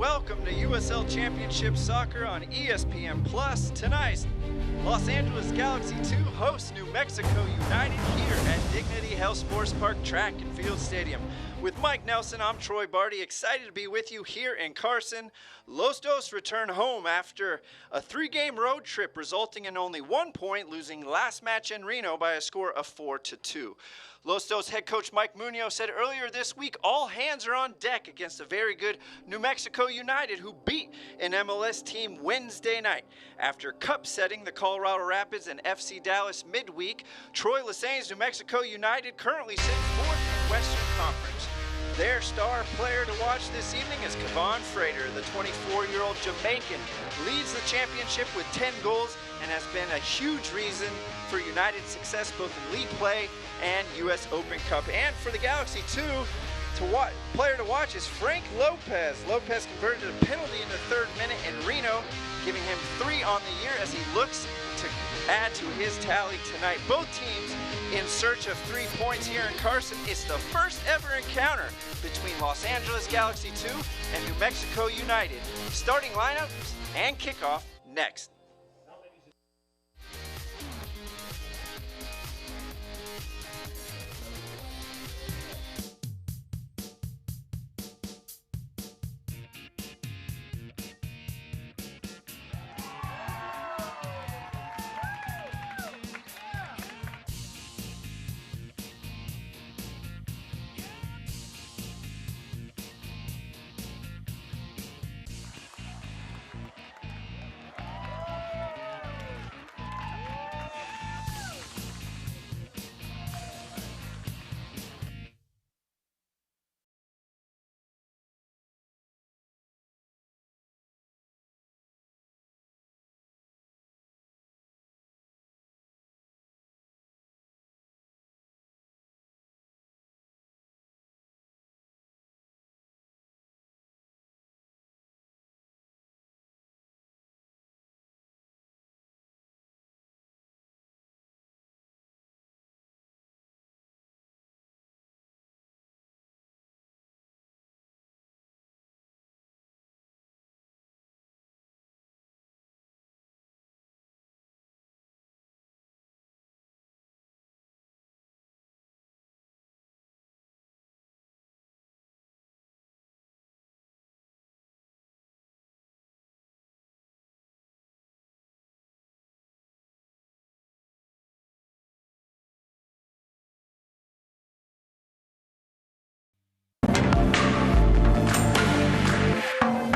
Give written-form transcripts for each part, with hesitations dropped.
welcome to USL Championship Soccer on ESPN Plus. Tonight, Los Angeles Galaxy 2 hosts New Mexico United here at Dignity Health Sports Park Track and Field Stadium. With Mike Nelson, I'm Troy Barty, excited to be with you here in Carson. Los Dos return home after a 3-game road trip resulting in only 1 point, losing last match in Reno by a score of 4-2. Los Dos head coach Mike Munoz said earlier this week all hands are on deck against a very good New Mexico United who beat an MLS team Wednesday night. After cup setting the Colorado Rapids and FC Dallas midweek, Troy Lesesne's New Mexico United currently sit 4th in Western Conference. Their star player to watch this evening is Kevon Frater. The 24-year-old Jamaican leads the championship with 10 goals and has been a huge reason for United's success both in league play and U.S. Open Cup. And for the Galaxy, player to watch is Frank Lopez. Lopez converted a penalty in the 3rd minute in Reno, giving him 3 on the year as he looks to add to his tally tonight. Both teams in search of 3 points here in Carson. It's the first ever encounter between Los Angeles Galaxy 2 and New Mexico United. Starting lineups and kickoff next.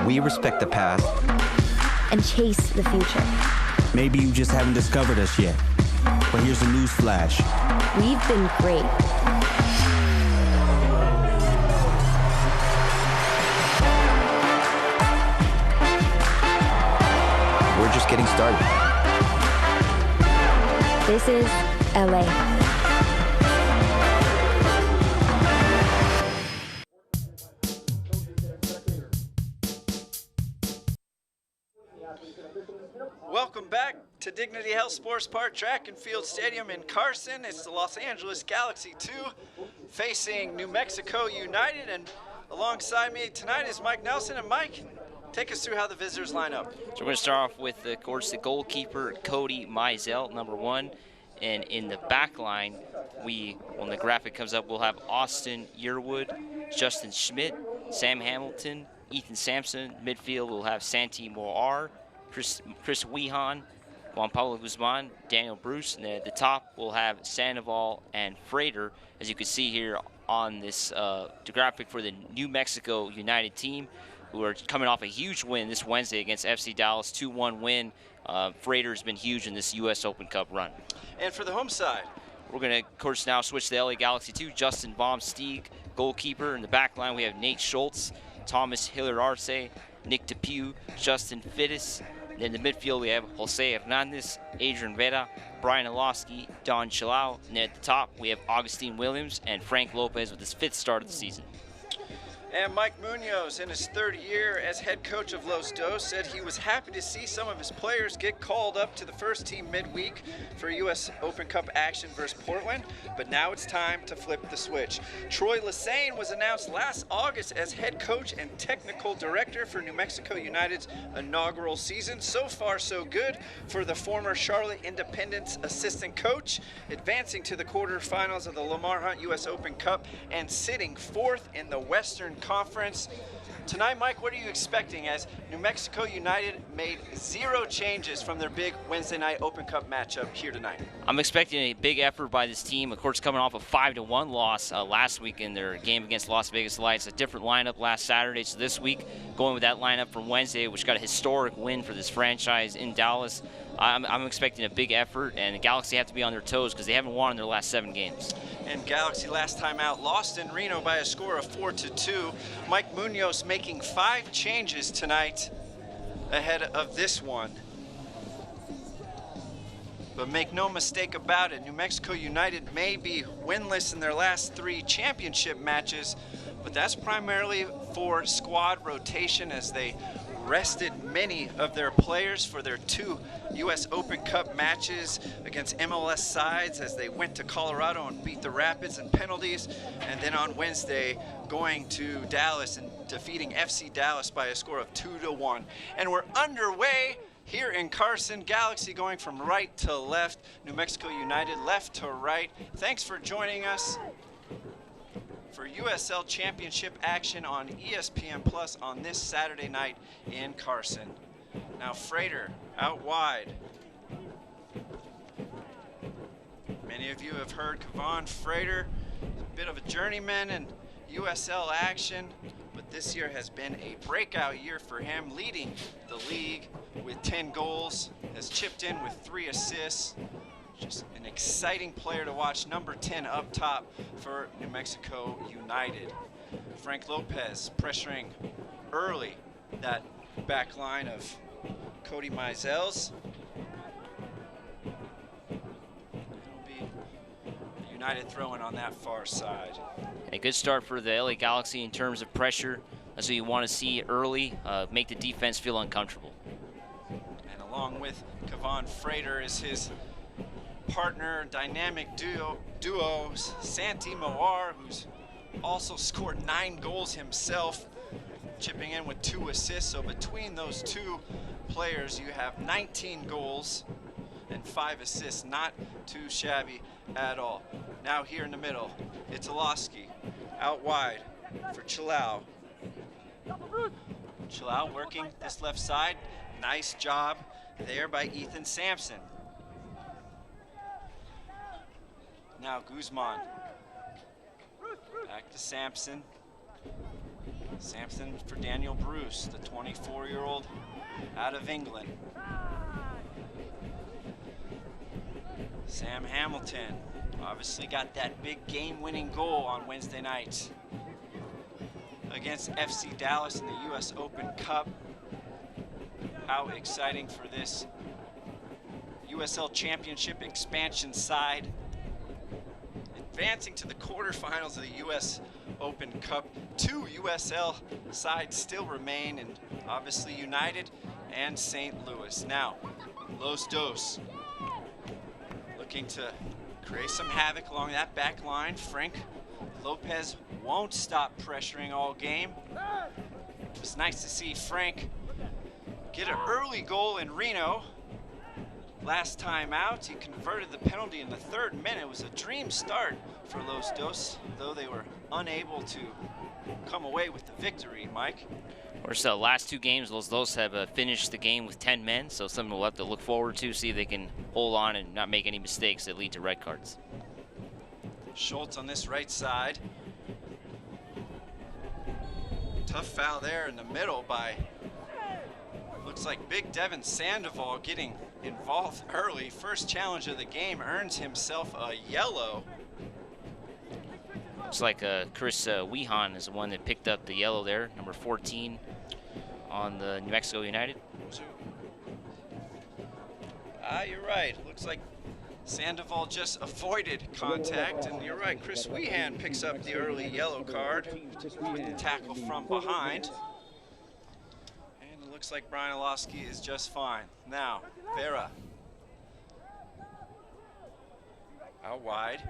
We respect the past and chase the future. Maybe you just haven't discovered us yet, but here's a news flash. We've been great. We're just getting started. This is LA. Welcome back to Dignity Health Sports Park Track and Field Stadium in Carson. It's the Los Angeles Galaxy 2 facing New Mexico United, and alongside me tonight is Mike Nelson. And Mike, take us through how the visitors line up. So we're going to start off with, of course, the goalkeeper, Cody Mizell, number 1. And in the back line, when the graphic comes up, we'll have Austin Yearwood, Justin Schmidt, Sam Hamilton, Ethan Sampson. Midfield, we'll have Santi Moar, Chris Wehan, Juan Pablo Guzman, Daniel Bruce. And at the top, we'll have Sandoval and Frater, as you can see here on this graphic for the New Mexico United team, who are coming off a huge win this Wednesday against FC Dallas, 2-1 win. Frater's been huge in this U.S. Open Cup run. And for the home side, we're going to, of course, now switch to the LA Galaxy 2. Justin Baumstieg, goalkeeper. In the back line, we have Nate Schultz, Thomas Hiller-Arce, Nick DePew, Justin Fittis. In the midfield, we have Jose Hernandez, Adrian Vera, Brian Alosky, Don Chalao. And then at the top, we have Augustine Williams and Frank Lopez with his 5th start of the season. And Mike Munoz, in his third year as head coach of Los Dos, said he was happy to see some of his players get called up to the first team midweek for U.S. Open Cup action versus Portland, but now it's time to flip the switch. Troy Lesane was announced last August as head coach and technical director for New Mexico United's inaugural season. So far, so good for the former Charlotte Independence assistant coach, advancing to the quarterfinals of the Lamar Hunt U.S. Open Cup and sitting fourth in the Western Conference. Tonight, Mike, what are you expecting as New Mexico United made 0 changes from their big Wednesday night Open Cup matchup here tonight? I'm expecting a big effort by this team. Of course, coming off a 5-1 loss last week in their game against Las Vegas Lights. A different lineup last Saturday, so this week going with that lineup from Wednesday, which got a historic win for this franchise in Dallas. I'm expecting a big effort, and the Galaxy have to be on their toes because they haven't won in their last 7 games. And Galaxy last time out lost in Reno by a score of 4-2. Mike Munoz making 5 changes tonight ahead of this one. But make no mistake about it, New Mexico United may be winless in their last 3 championship matches, but that's primarily for squad rotation as they rested many of their players for their 2 U.S. Open Cup matches against MLS sides as they went to Colorado and beat the Rapids in penalties, and then on Wednesday going to Dallas and defeating FC Dallas by a score of 2-1. And we're underway here in Carson. Galaxy going from right to left, New Mexico United left to right. Thanks for joining us for USL Championship action on ESPN Plus on this Saturday night in Carson. Now Frater out wide. Many of you have heard Kevon Frater, a bit of a journeyman in USL action, but this year has been a breakout year for him, leading the league with 10 goals, has chipped in with 3 assists. Just an exciting player to watch, number 10 up top for New Mexico United. Frank Lopez pressuring early that back line of Cody Mizels. It'll be United throwing on that far side. A good start for the LA Galaxy in terms of pressure. That's what you want to see early, make the defense feel uncomfortable. And along with Kevon Frater is his partner, dynamic duo Santi Moar, who's also scored 9 goals himself, chipping in with 2 assists. So between those 2 players, you have 19 goals and 5 assists. Not too shabby at all. Now here in the middle, it's Olaski out wide for Chilau. Chilau working this left side. Nice job there by Ethan Sampson. Now Guzman, back to Sampson. Sampson for Daniel Bruce, the 24-year-old out of England. Sam Hamilton obviously got that big game-winning goal on Wednesday night against FC Dallas in the U.S. Open Cup. How exciting for this USL Championship expansion side. Advancing to the quarterfinals of the U.S. Open Cup. 2 USL sides still remain, and obviously United and St. Louis. Now, Los Dos looking to create some havoc along that back line. Frank Lopez won't stop pressuring all game. It was nice to see Frank get an early goal in Reno. Last time out, he converted the penalty in the 3rd minute. It was a dream start for Los Dos, though they were unable to come away with the victory, Mike. Of course, the last 2 games, Los Dos have finished the game with 10 men, so something we'll have to look forward to, see if they can hold on and not make any mistakes that lead to red cards. Schultz on this right side. Tough foul there in the middle by, looks like Big Devin Sandoval getting involved early. First challenge of the game, earns himself a yellow. Looks like Chris Wehan is the one that picked up the yellow there, number 14 on the New Mexico United. You're right. Looks like Sandoval just avoided contact, and you're right, Chris Wehan picks up the early yellow card with the tackle from behind. And it looks like Brian Olofsky is just fine. Now, Vera. Out wide.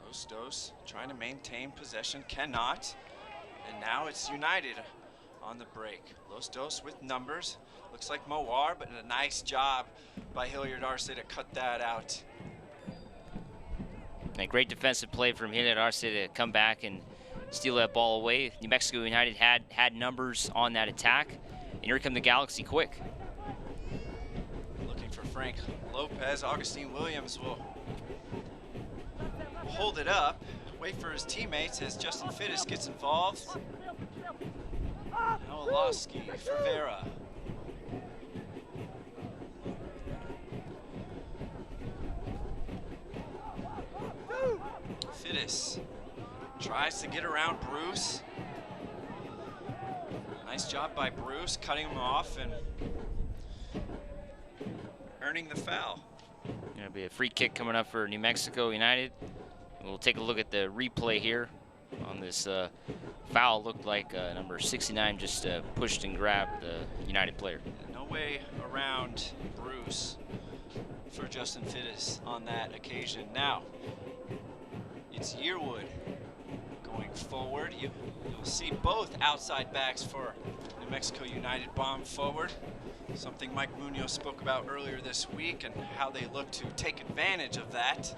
Los trying to maintain possession, cannot. And now it's United on the break. Los with numbers. Looks like Moar, but a nice job by Hilliard Arce to cut that out. A great defensive play from Hilliard Arce to come back and steal that ball away. New Mexico United had numbers on that attack, and here come the Galaxy quick. Looking for Frank Lopez. Augustine Williams will hold it up, wait for his teammates as Justin Fittis gets involved. Now Olofsky for Vera. Fittis tries to get around Bruce. Nice job by Bruce, cutting him off and earning the foul. Gonna be a free kick coming up for New Mexico United. We'll take a look at the replay here on this foul. Looked like number 69 just pushed and grabbed the United player. No way around Bruce for Justin Fittis on that occasion. Now, it's Yearwood going forward. You'll see both outside backs for New Mexico United bomb forward. Something Mike Munoz spoke about earlier this week and how they look to take advantage of that.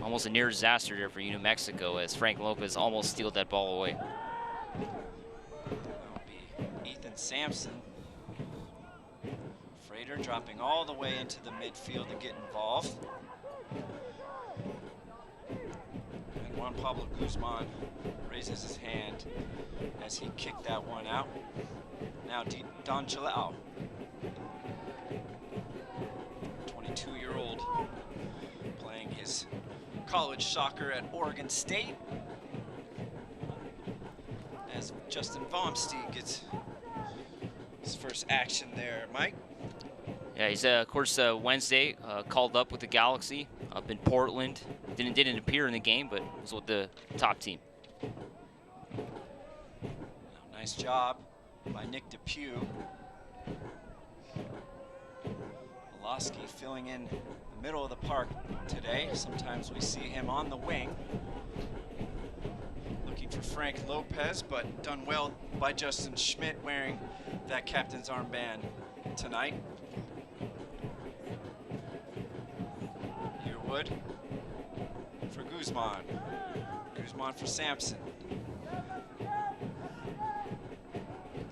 Almost a near disaster there for New Mexico as Frank Lopez almost stealed that ball away. That'll be Ethan Sampson. Frater dropping all the way into the midfield to get involved. And Juan Pablo Guzman raises his hand as he kicked that one out. Now Don Chalao, 22-year-old, playing his college soccer at Oregon State. As Justin Vomsteed gets his first action there, Mike. Yeah, he's of course Wednesday called up with the Galaxy up in Portland. Didn't appear in the game, but was with the top team. Nice job by Nick Depew. Olofsky filling in the middle of the park today. Sometimes we see him on the wing. Looking for Frank Lopez, but done well by Justin Schmidt wearing that captain's armband tonight. Yearwood for Guzman. Guzman for Sampson.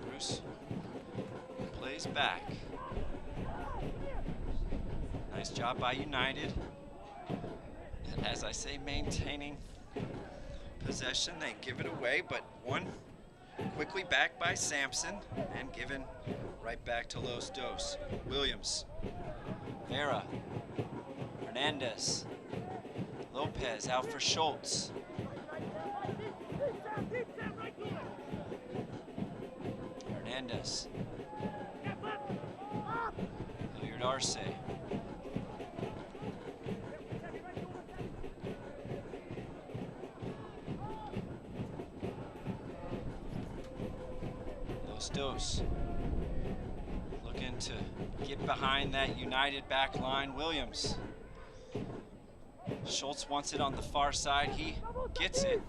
Bruce plays back. Nice job by United. And as I say, maintaining possession. They give it away, but one quickly back by Sampson and given right back to Los Dos. Williams, Vera, Hernandez, Lopez out for Schultz. Hernandez, Hilliard Arce. Los Dos looking to get behind that United back line. Williams. Schultz wants it on the far side. He gets it.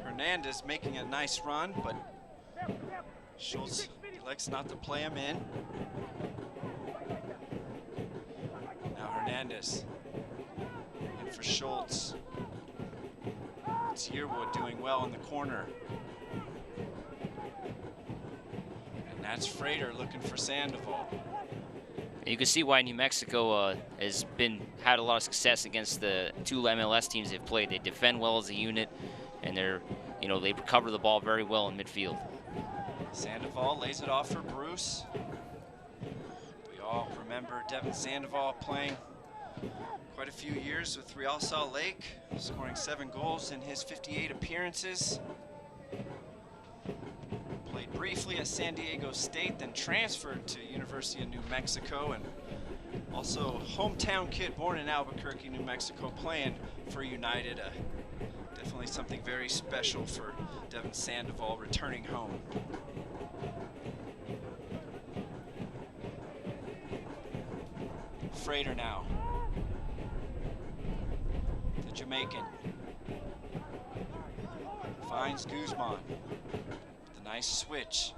Hernandez making a nice run, but Schultz elects not to play him in. Now Hernandez in for Schultz. It's Yearwood doing well in the corner. And that's Frater looking for Sandoval. You can see why New Mexico has had a lot of success against the two MLS teams they've played. They defend well as a unit, and they recover the ball very well in midfield. Sandoval lays it off for Bruce. We all remember Devin Sandoval playing quite a few years with Real Salt Lake, scoring 7 goals in his 58 appearances. Played briefly at San Diego State, then transferred to University of New Mexico, and also hometown kid born in Albuquerque, New Mexico, playing for United. Definitely something very special for Devin Sandoval returning home. Frater now. The Jamaican. Finds Guzman. The nice switch.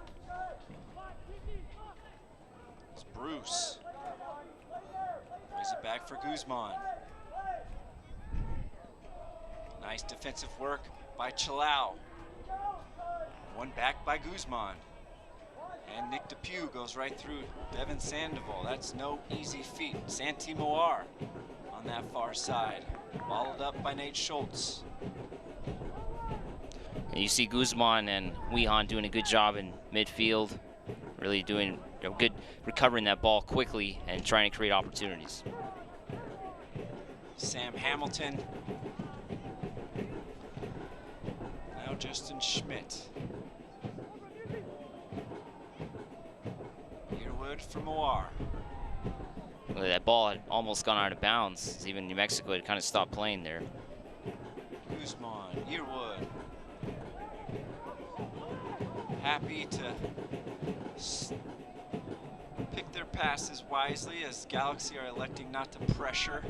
It's Bruce. Plays it back for Guzman. Nice defensive work by Chalao. One back by Guzman. And Nick DePew goes right through Devin Sandoval. That's no easy feat. Santi Moar on that far side. Followed up by Nate Schultz. And you see Guzman and Wehan doing a good job in midfield. Really doing good, recovering that ball quickly and trying to create opportunities. Sam Hamilton. Now Justin Schmidt. Earwood for Moar. Well, that ball had almost gone out of bounds. Even New Mexico had kind of stopped playing there. Guzman, Earwood. Happy to pick their passes wisely as Galaxy are electing not to pressure.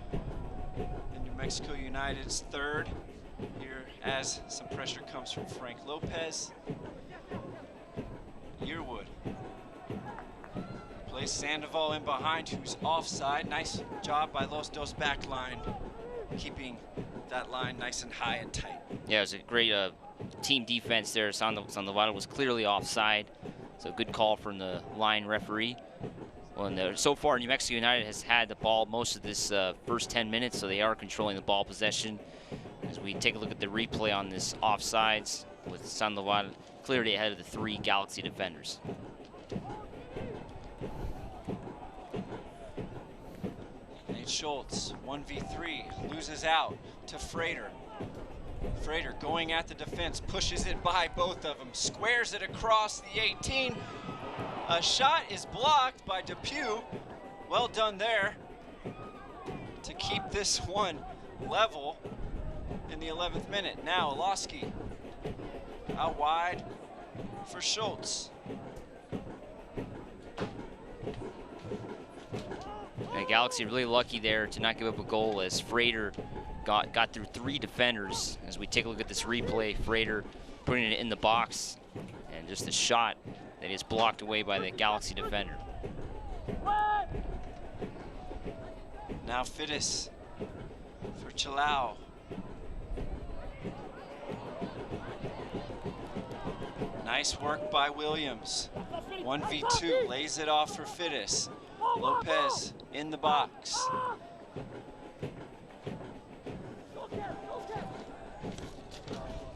And New Mexico United's third here as some pressure comes from Frank Lopez. Earwood plays Sandoval in behind, who's offside. Nice job by Los Dos back line, keeping that line nice and high and tight. Yeah, it was a great team defense there. Sandoval was clearly offside, so good call from the line referee. Well, so far, New Mexico United has had the ball most of this first 10 minutes, so they are controlling the ball possession. As we take a look at the replay on this offsides, with Sandoval clearly ahead of the 3 Galaxy defenders. Nate Schultz, 1v3, loses out to Frater. Frater going at the defense, pushes it by both of them, squares it across the 18. A shot is blocked by DePew. Well done there to keep this one level in the 11th minute. Now Olowski out wide for Schultz. And Galaxy really lucky there to not give up a goal as Frater got through 3 defenders. As we take a look at this replay, Frater putting it in the box, and just a shot that is blocked away by the Galaxy defender. Now Fittis for Chalao. Nice work by Williams. 1v2, lays it off for Fittis. Lopez in the box.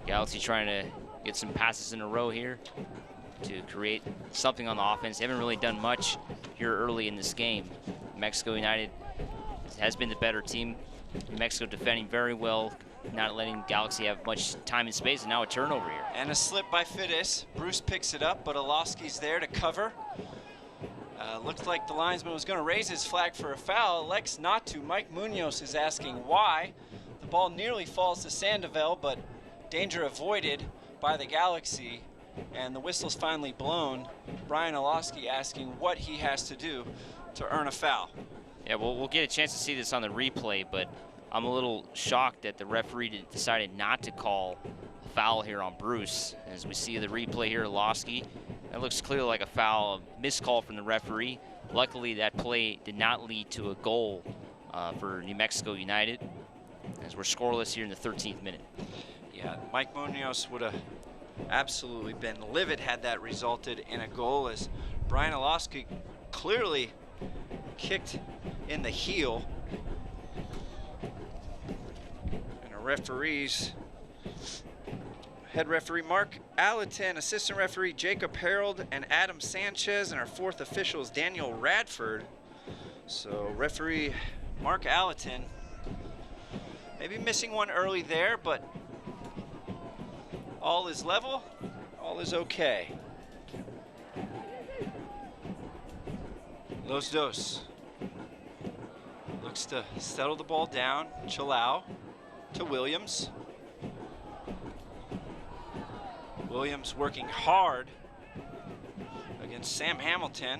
Galaxy trying to get some passes in a row here to create something on the offense. They haven't really done much here early in this game. Mexico United has been the better team. New Mexico defending very well, not letting Galaxy have much time and space, and now a turnover here. And a slip by Fittis. Bruce picks it up, but Olowski's there to cover. Looks like the linesman was going to raise his flag for a foul. Elects not to. Mike Munoz is asking why. The ball nearly falls to Sandoval, but danger avoided by the Galaxy, and the whistle's finally blown. Brian Olowski asking what he has to do to earn a foul. Yeah, well, we'll get a chance to see this on the replay, but I'm a little shocked that the referee decided not to call a foul here on Bruce. As we see the replay here, Olowski, that looks clearly like a foul, a missed call from the referee. Luckily, that play did not lead to a goal for New Mexico United, as we're scoreless here in the 13th minute. Yeah, Mike Munoz would have absolutely been livid had that resulted in a goal, as Brian Olowski clearly kicked in the heel. And our referees, head referee Mark Allerton, assistant referee Jacob Harold and Adam Sanchez, and our 4th official is Daniel Radford. So referee Mark Allerton, maybe missing one early there, but all is level, all is okay. Los Dos looks to settle the ball down. Chalao to Williams. Williams working hard against Sam Hamilton.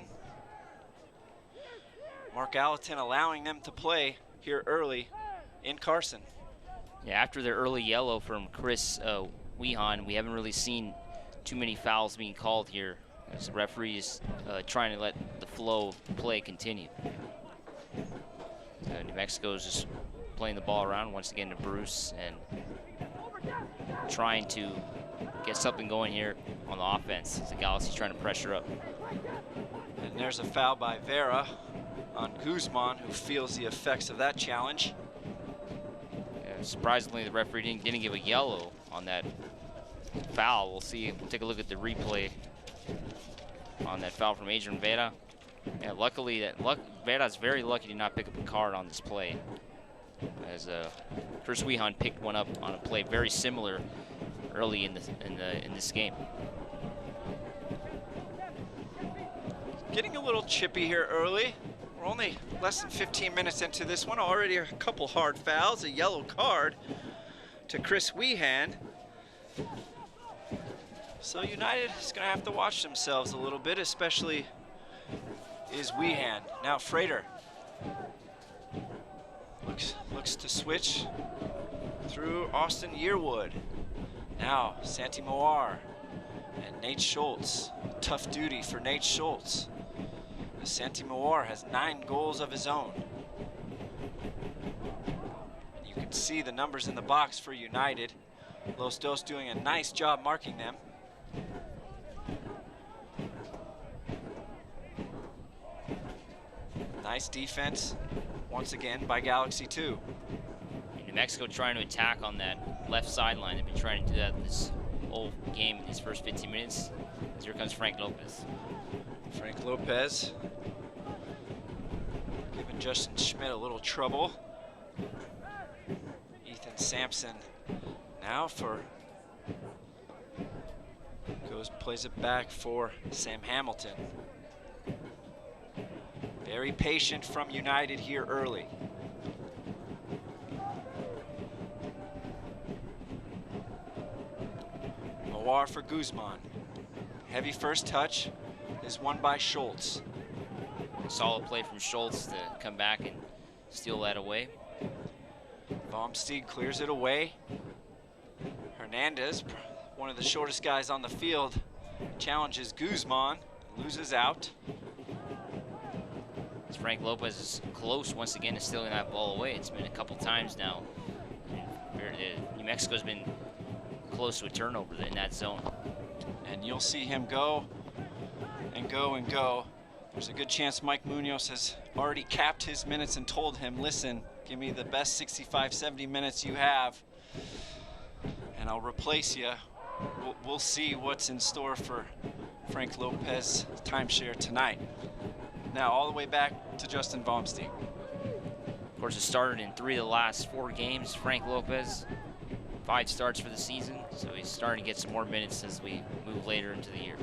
Mark Allerton allowing them to play here early in Carson. Yeah, after the early yellow from Chris Wehan, we haven't really seen too many fouls being called here, as the referee is trying to let the flow of play continue. New Mexico is just playing the ball around once again to Bruce and trying to get something going here on the offense. The Galaxy's trying to pressure up. And there's a foul by Vera on Guzman, who feels the effects of that challenge. Yeah, surprisingly, the referee didn't give a yellow on that foul. We'll see. We'll take a look at the replay on that foul from Adrian Vera. Yeah, luckily, Vera's very lucky to not pick up a card on this play, as Chris Wehan picked one up on a play very similar early in this game. Getting a little chippy here early. We're only less than 15 minutes into this one. Already a couple hard fouls, a yellow card to Chris Wehan. So United is going to have to watch themselves a little bit, especially is Wehan. Now Frater looks to switch through Austin Yearwood. Now Santi Moar and Nate Schultz. Tough duty for Nate Schultz. Santi Moar has 9 goals of his own. You can see the numbers in the box for United. Los Dos doing a nice job marking them. Nice defense once again by Galaxy 2. New Mexico trying to attack on that left sideline. They've been trying to do that this whole game in these first 15 minutes. As here comes Frank Lopez. Frank Lopez giving Justin Schmidt a little trouble. Ethan Sampson now plays it back for Sam Hamilton. Very patient from United here early. Moar for Guzman. Heavy first touch is won by Schultz. Solid play from Schultz to come back and steal that away. Baumsteig clears it away. Hernandez, one of the shortest guys on the field, challenges Guzman, loses out. As Frank Lopez is close once again to stealing that ball away. It's been a couple times now. New Mexico's been close to a turnover in that zone. And you'll see him go and go and go. There's a good chance Mike Munoz has already capped his minutes and told him, listen, give me the best 65, 70 minutes you have, and I'll replace you. We'll see what's in store for Frank Lopez timeshare tonight. Now all the way back to Justin Baumsteig. Of course, it started in 3 of the last 4 games. Frank Lopez, 5 starts for the season, so he's starting to get some more minutes as we move later into the year.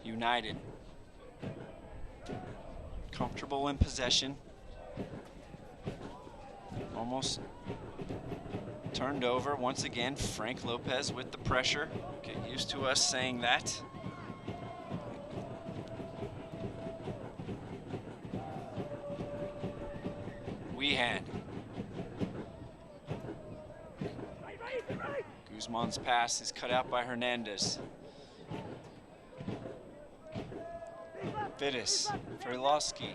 United comfortable in possession. Almost turned over once again. Frank Lopez with the pressure. Get used to us saying that. Wehan. Guzman's pass is cut out by Hernandez. Vitis, Verlowski.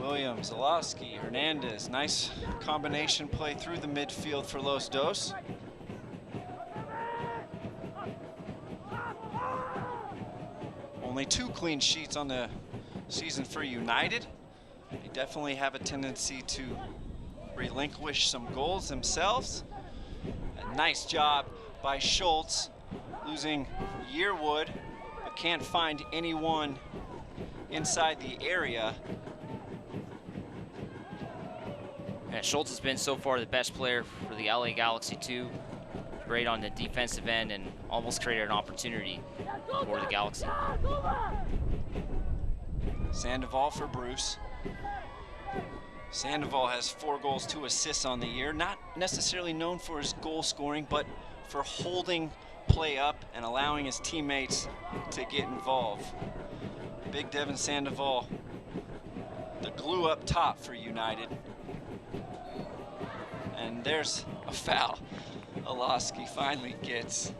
Williams, Zalowski, Hernandez. Nice combination play through the midfield for Los Dos. Only 2 clean sheets on the season for United. They definitely have a tendency to relinquish some goals themselves. A nice job by Schultz, losing Yearwood, but can't find anyone inside the area. Yeah, Schultz has been so far the best player for the LA Galaxy 2. Great on the defensive end and almost created an opportunity for the Galaxy. Sandoval for Bruce. Sandoval has 4 goals, 2 assists on the year. Not necessarily known for his goal scoring, but for holding play up and allowing his teammates to get involved. Big Devin Sandoval, the glue up top for United. And there's a foul. Alaski finally gets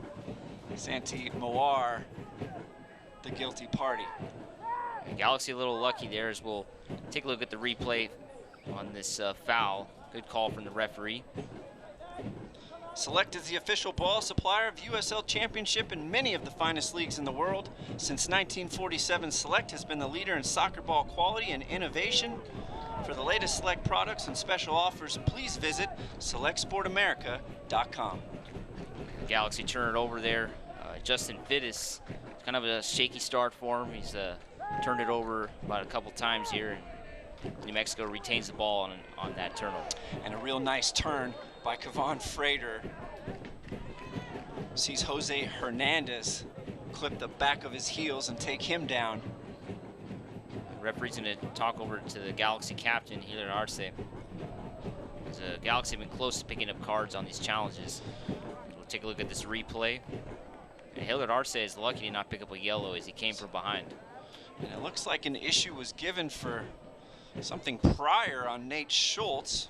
Santi Moar the guilty party. Galaxy a little lucky there as we'll take a look at the replay on this foul. Good call from the referee. Select is the official ball supplier of USL Championship and many of the finest leagues in the world. Since 1947, Select has been the leader in soccer ball quality and innovation. For the latest Select products and special offers, please visit selectsportamerica.com. Galaxy turn it over there. Justin Fittis, kind of a shaky start for him. He's turned it over about a couple times here, and New Mexico retains the ball on that turnover. And a real nice turn by Kevon Frater. Sees Jose Hernandez clip the back of his heels and take him down. The referee's going to talk over to the Galaxy captain, Hilliard Arce. The Galaxy have been close to picking up cards on these challenges. We'll take a look at this replay. And Hilliard Arce is lucky to not pick up a yellow as he came from behind. And it looks like an issue was given for something prior on Nate Schultz.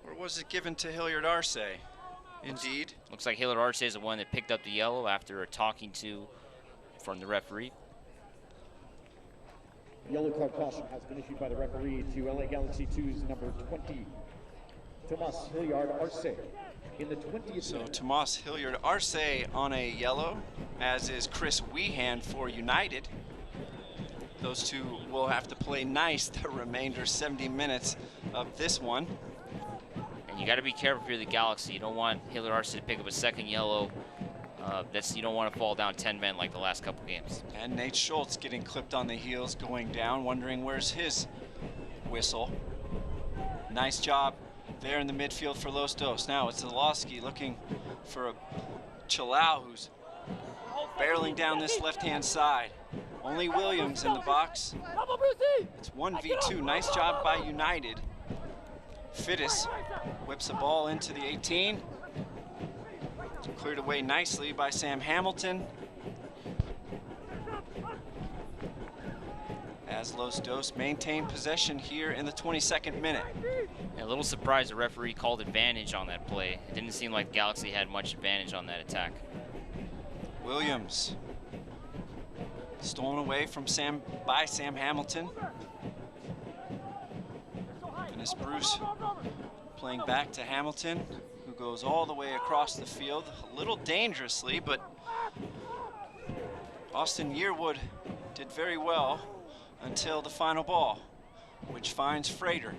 Or was it given to Hilliard Arce? Indeed. Looks like Hilliard Arce is the one that picked up the yellow after a talking to from the referee. Yellow card caution has been issued by the referee to LA Galaxy 2's number 20, Tomas Hilliard Arce. In the 20th So Tomas Hilliard Arce on a yellow, as is Chris Wehan for United. Those two will have to play nice the remainder 70 minutes of this one. And you got to be careful if you're the Galaxy. You don't want Hilliard Arce to pick up a second yellow. You don't want to fall down 10 men like the last couple games. And Nate Schultz getting clipped on the heels, going down, wondering where's his whistle. Nice job there in the midfield for Los Dos. Now it's Zalowski looking for a Chalao who's barreling down this left-hand side. Only Williams in the box. It's 1v2. Nice job by United. Fittis whips the ball into the 18. Cleared away nicely by Sam Hamilton. As Los Dos maintain possession here in the 22nd minute. A little surprised the referee called advantage on that play. It didn't seem like Galaxy had much advantage on that attack. Williams. Stolen away from Sam Hamilton. And it's Bruce playing back to Hamilton, who goes all the way across the field, a little dangerously, but Austin Yearwood did very well until the final ball, which finds Frater.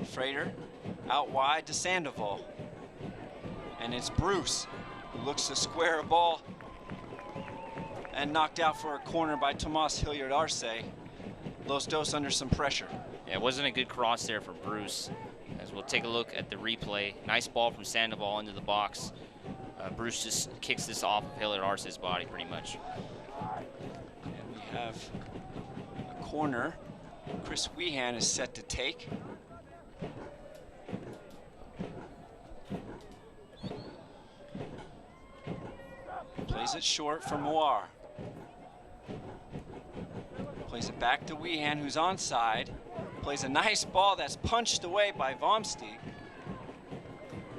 Frater out wide to Sandoval. And it's Bruce who looks to square a ball and knocked out for a corner by Tomas Hilliard Arce. Los Dos under some pressure. Yeah, it wasn't a good cross there for Bruce. As we'll take a look at the replay. Nice ball from Sandoval into the box. Bruce just kicks this off of Hilliard Arce's body pretty much. And we have a corner Chris Wehan is set to take. Plays it short for Moir. Plays it back to Wehan, who's onside. Plays a nice ball that's punched away by Vomsteeg.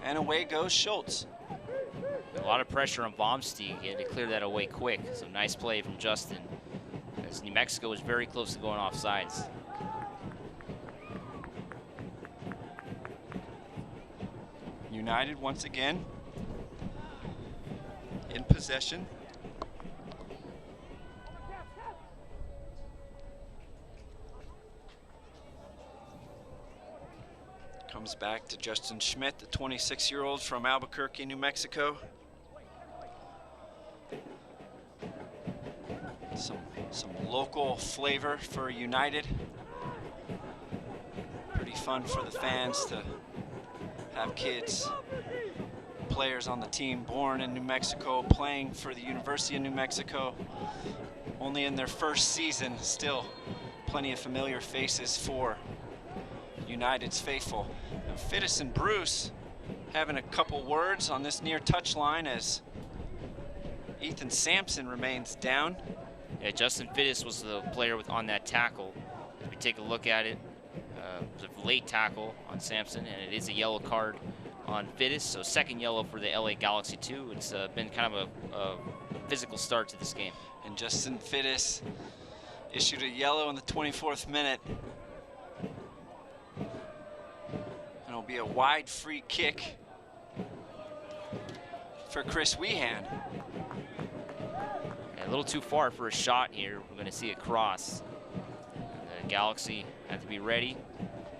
And away goes Schultz. A lot of pressure on Vomsteeg. He had to clear that away quick. So nice play from Justin, as New Mexico was very close to going off sides. United once again in possession. Comes back to Justin Schmidt, the 26-year-old from Albuquerque, New Mexico. Some local flavor for United. Pretty fun for the fans to have kids, players on the team born in New Mexico, playing for the University of New Mexico. Only in their first season, still plenty of familiar faces for United's faithful. Now, Fittis and Bruce having a couple words on this near touchline as Ethan Sampson remains down. Yeah, Justin Fittis was the player on that tackle. If we take a look at it, it was a late tackle on Sampson, and it is a yellow card on Fittis, so second yellow for the LA Galaxy 2. It's been kind of a physical start to this game. And Justin Fittis issued a yellow in the 24th minute. And it'll be a wide free kick for Chris Wehan. A little too far for a shot here. We're going to see a cross. The Galaxy have to be ready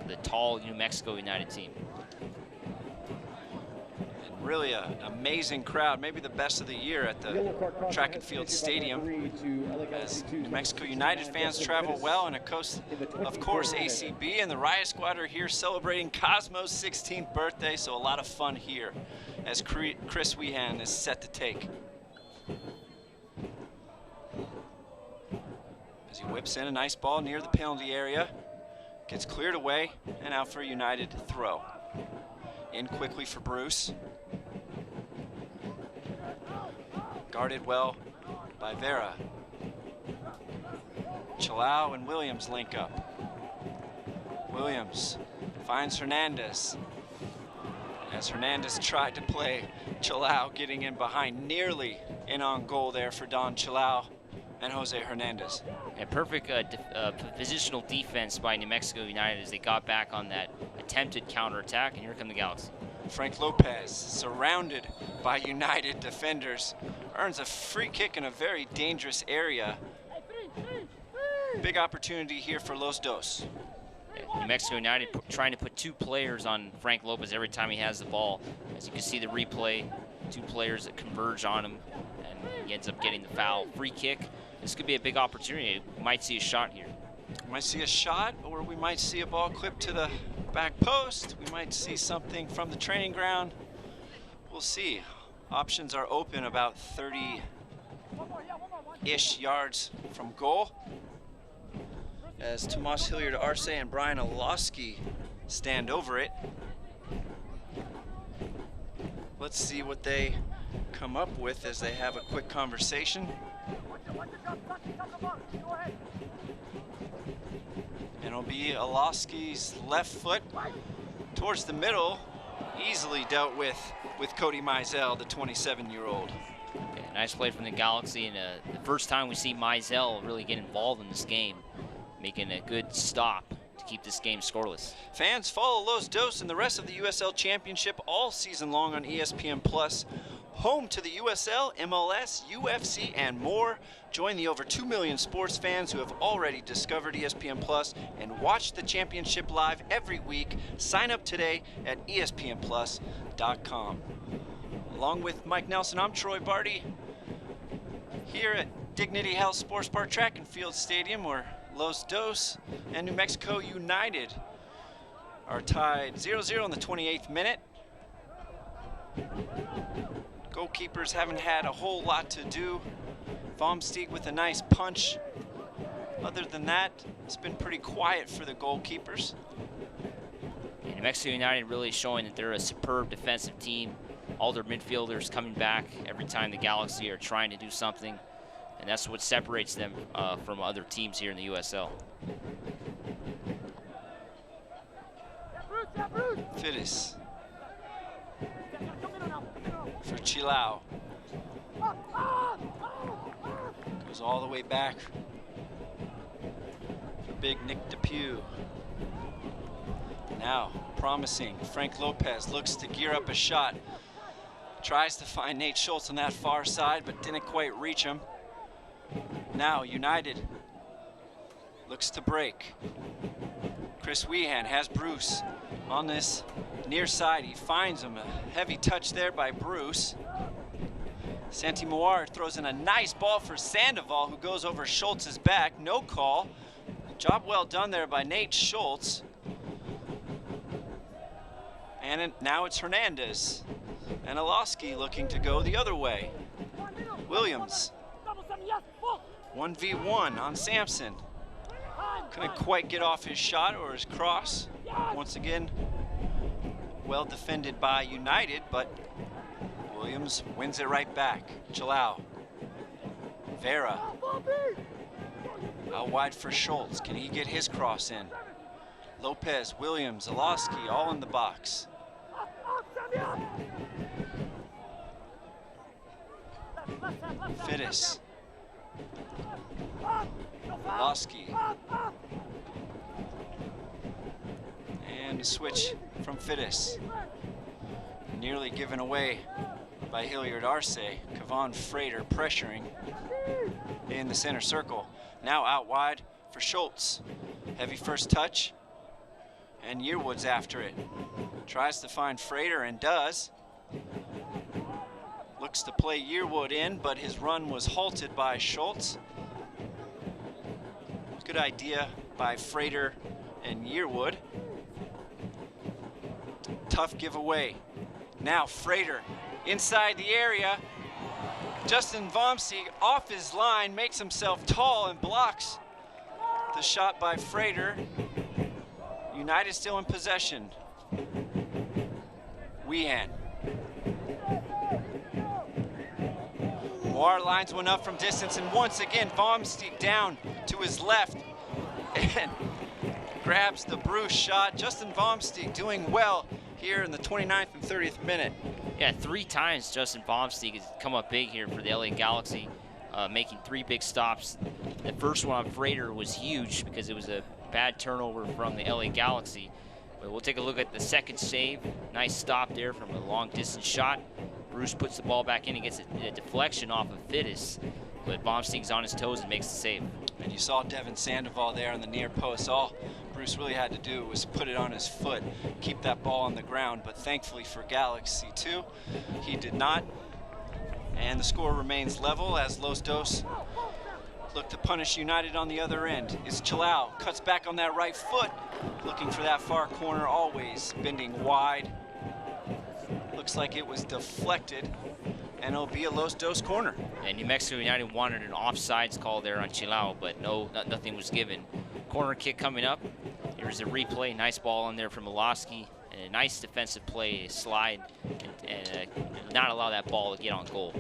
for the tall New Mexico United team. Really an amazing crowd, maybe the best of the year at the Track and Field Stadium, as New Mexico United fans travel well, and of course ACB and the Riot Squad are here celebrating Cosmo's 16th birthday, so a lot of fun here as Chris Wehan is set to take. As he whips in a nice ball near the penalty area, gets cleared away and out for a United throw. In quickly for Bruce. Guarded well by Vera. Chalao and Williams link up. Williams finds Hernandez. As Hernandez tried to play Chalao, getting in behind, nearly in on goal there for Don Chalao and Jose Hernandez. And perfect positional defense by New Mexico United as they got back on that attempted counterattack, and here come the Galaxy. Frank Lopez, surrounded by United defenders, earns a free kick in a very dangerous area. Big opportunity here for Los Dos. New Mexico United trying to put two players on Frank Lopez every time he has the ball. As you can see the replay, two players that converge on him, and he ends up getting the foul. Free kick. This could be a big opportunity. We might see a shot here. We might see a shot, or we might see a ball clipped to the back post. We might see something from the training ground. We'll see. Options are open about 30-ish yards from goal, as Tomas Hilliard Arce and Brian Olowski stand over it. Let's see what they come up with as they have a quick conversation. And it'll be Olowski's left foot towards the middle, easily dealt with Cody Mizell, the 27-year-old. Yeah, nice play from the Galaxy, and the first time we see Mizell really get involved in this game, making a good stop to keep this game scoreless. Fans, follow Los Dos and the rest of the USL Championship all season long on ESPN Plus. Home to the USL, MLS, UFC, and more. Join the over 2 million sports fans who have already discovered ESPN Plus and watch the championship live every week. Sign up today at espnplus.com. Along with Mike Nelson, I'm Troy Barty here at Dignity Health Sports Park Track and Field Stadium, where Los Dos and New Mexico United are tied 0-0 in the 28th minute. Goalkeepers haven't had a whole lot to do. Vomsteeg with a nice punch. Other than that, it's been pretty quiet for the goalkeepers. And New Mexico United really showing that they're a superb defensive team. All their midfielders coming back every time the Galaxy are trying to do something. And that's what separates them from other teams here in the USL. Fittis for Chalao. Goes all the way back for big Nick Depew. Now, promising, Frank Lopez looks to gear up a shot. Tries to find Nate Schultz on that far side, but didn't quite reach him. Now, United looks to break. Chris Wehan has Bruce on this near side. He finds him. A heavy touch there by Bruce. Santi Moir throws in a nice ball for Sandoval, who goes over Schultz's back. No call. Job well done there by Nate Schultz. And now it's Hernandez. And Alowski looking to go the other way. Williams. 1v1 on Sampson. Couldn't quite get off his shot or his cross. Once again, well defended by United, but Williams wins it right back. Chilau. Vera. Out wide for Schultz. Can he get his cross in? Lopez, Williams, Alowski, all in the box. Fittis. Alowski. And a switch from Fittis. Nearly given away by Hilliard Arce. Kevon Frater pressuring in the center circle. Now out wide for Schultz. Heavy first touch. And Yearwood's after it. Tries to find Frater and does. Looks to play Yearwood in, but his run was halted by Schultz. Good idea by Frater and Yearwood. Tough giveaway. Now Frater inside the area. Justin Vomsig off his line, makes himself tall and blocks the shot by Frater. United still in possession. Weehan. Moir lines one up from distance, and once again Vomstig down to his left and grabs the Bruce shot. Justin Vomstig doing well here in the 29th and 30th minute. Yeah, 3 times Justin Vomstig has come up big here for the LA Galaxy, making 3 big stops. The first one on Frater was huge because it was a bad turnover from the LA Galaxy. But we'll take a look at the second save. Nice stop there from a long distance shot. Bruce puts the ball back in and gets a deflection off of Fittis, but Vomstig's on his toes and makes the save. And you saw Devin Sandoval there on the near post. All Bruce really had to do was put it on his foot, keep that ball on the ground, but thankfully for Galaxy 2, he did not. And the score remains level as Los Dos look to punish United on the other end. It's Chilau, cuts back on that right foot, looking for that far corner, always bending wide. Looks like it was deflected, and it'll be a Los Dos corner. And New Mexico United wanted an offsides call there on Chilau, but nothing was given. Corner kick coming up. Here's a replay. Nice ball in there from Alowski, and a nice defensive play, slide, and not allow that ball to get on goal.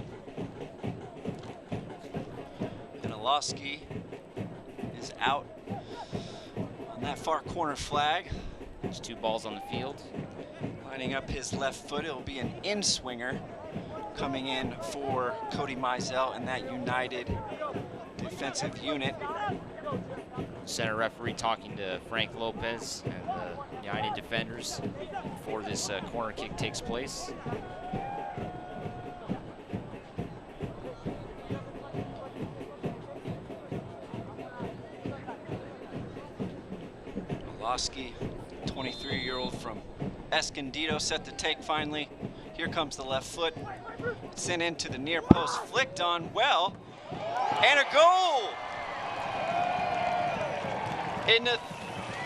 And Alowski is out on that far corner flag. There's 2 balls on the field. Lining up his left foot, it'll be an in-swinger coming in for Cody Mizell and that United defensive unit. Center referee talking to Frank Lopez and the United defenders before this corner kick takes place. Alowski, 23-year-old from Escondido, set to take finally. Here comes the left foot. Sent into the near post, flicked on well, and a goal! In the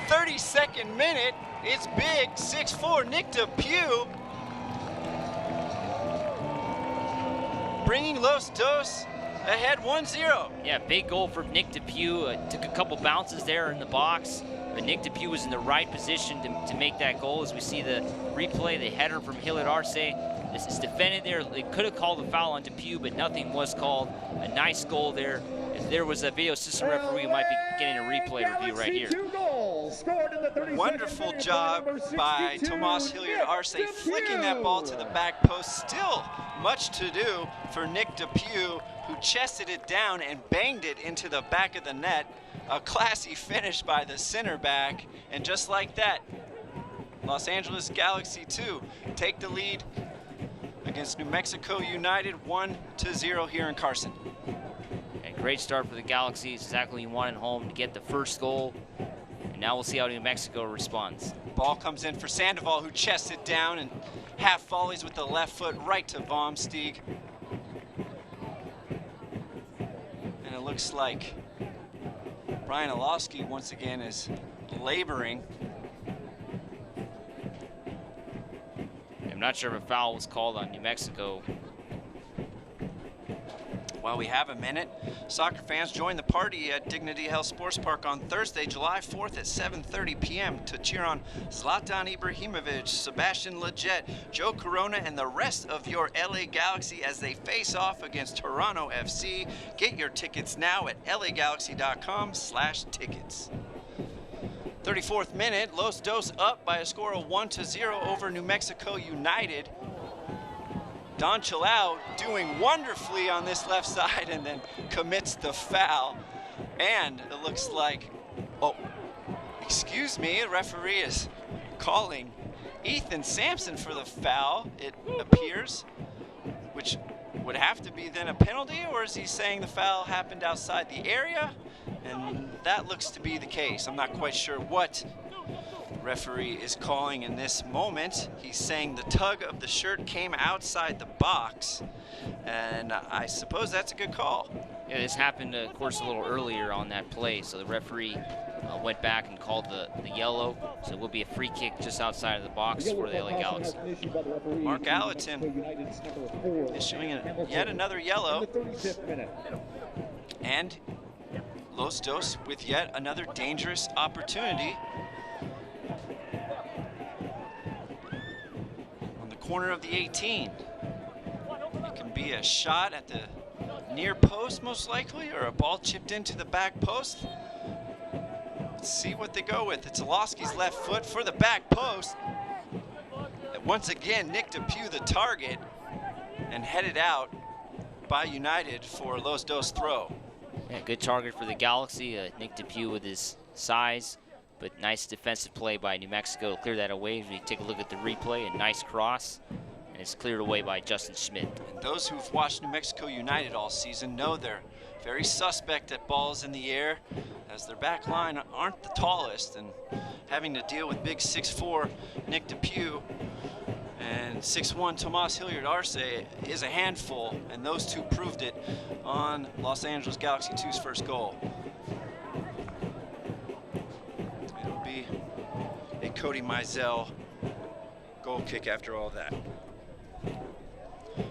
32nd minute, it's big, 6'4", Nick DePew, bringing Los Dos ahead 1-0. Yeah, big goal for Nick DePew. Took a couple bounces there in the box, but Nick DePew was in the right position to make that goal. As we see the replay, the header from Hilliard Arce. This is defended there. They could have called the foul on DePew, but nothing was called. A nice goal there. If there was a video assistant referee, we might be getting a replay review right here. Wonderful job by Tomas Hilliard Arce, flicking that ball to the back post. Still much to do for Nick DePew, who chested it down and banged it into the back of the net. A classy finish by the center back, and just like that, Los Angeles Galaxy 2 take the lead against New Mexico United 1-0 here in Carson. And great start for the Galaxy. It's exactly what you want at home to get the first goal. And now we'll see how New Mexico responds. Ball comes in for Sandoval, who chests it down and half volleys with the left foot right to Vomstig. And it looks like Brian Alowski once again is laboring. not sure if a foul was called on New Mexico. While we have a minute, soccer fans join the party at Dignity Health Sports Park on Thursday, July 4th at 7:30 p.m. to cheer on Zlatan Ibrahimovic, Sebastian Lletget, Joe Corona, and the rest of your LA Galaxy as they face off against Toronto FC. Get your tickets now at lagalaxy.com/tickets. 34th minute, Los Dos up by a score of 1-0 over New Mexico United. Don Chilau doing wonderfully on this left side and then commits the foul. And it looks like, oh, excuse me, the referee is calling Ethan Sampson for the foul, it appears, which would have to be then a penalty, or is he saying the foul happened outside the area? And that looks to be the case. I'm not quite sure what referee is calling in this moment. He's saying the tug of the shirt came outside the box, and I suppose that's a good call. Yeah, this happened, of course, a little earlier on that play, so the referee went back and called the yellow, so it will be a free kick just outside of the box for the LA Galaxy. Mark Allerton issuing yet another yellow, and Los Dos with yet another dangerous opportunity. Corner of the 18. It can be a shot at the near post most likely, or a ball chipped into the back post. Let's see what they go with. It's Olowski's left foot for the back post. And once again, Nick Depew the target, and headed out by United for Los Dos throw. Yeah, good target for the Galaxy. Nick Depew with his size, but nice defensive play by New Mexico to clear that away. If you take a look at the replay, a nice cross, and it's cleared away by Justin Schmidt. And those who've watched New Mexico United all season know they're very suspect at balls in the air, as their back line aren't the tallest, and having to deal with big 6'4" Nick Depew and 6'1" Tomas Hilliard Arce is a handful, and those two proved it on Los Angeles Galaxy 2's first goal. A Cody Mizell goal kick after all that.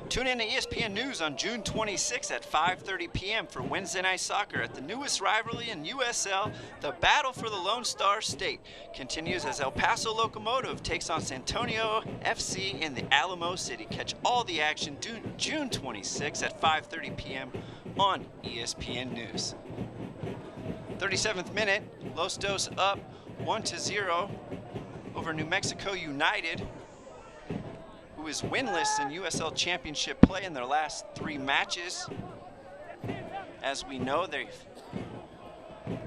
Tune in to ESPN News on June 26 at 5:30 p.m. for Wednesday Night Soccer at the newest rivalry in USL. The battle for the Lone Star State continues as El Paso Locomotive takes on San Antonio FC in the Alamo City. Catch all the action June 26 at 5:30 p.m. on ESPN News. 37th minute, Los Dos up 1-0 over New Mexico United, who is winless in USL Championship play in their last 3 matches. As we know, they've a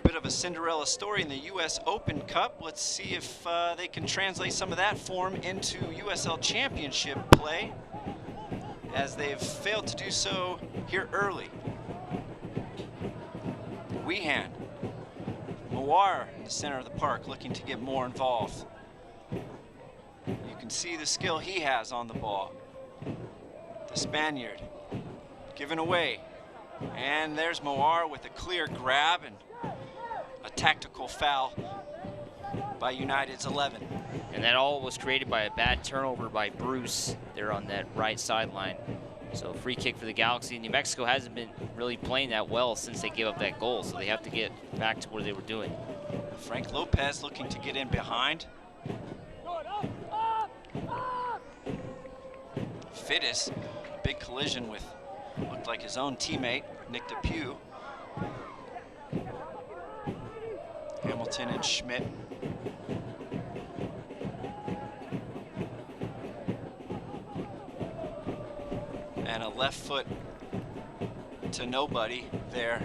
bit of a Cinderella story in the US Open Cup. Let's see if they can translate some of that form into USL Championship play, as they've failed to do so here early. Wehan, Mawar in the center of the park, looking to get more involved. You can see the skill he has on the ball. The Spaniard given away. And there's Mawar with a clear grab and a tactical foul by United's 11. And that all was created by a bad turnover by Bruce there on that right sideline. So free kick for the Galaxy. New Mexico hasn't been really playing that well since they gave up that goal, so they have to get back to where they were doing. Frank Lopez looking to get in behind. Fittis, big collision with, looked like his own teammate, Nick Depew. Hamilton and Schmidt. And a left foot to nobody there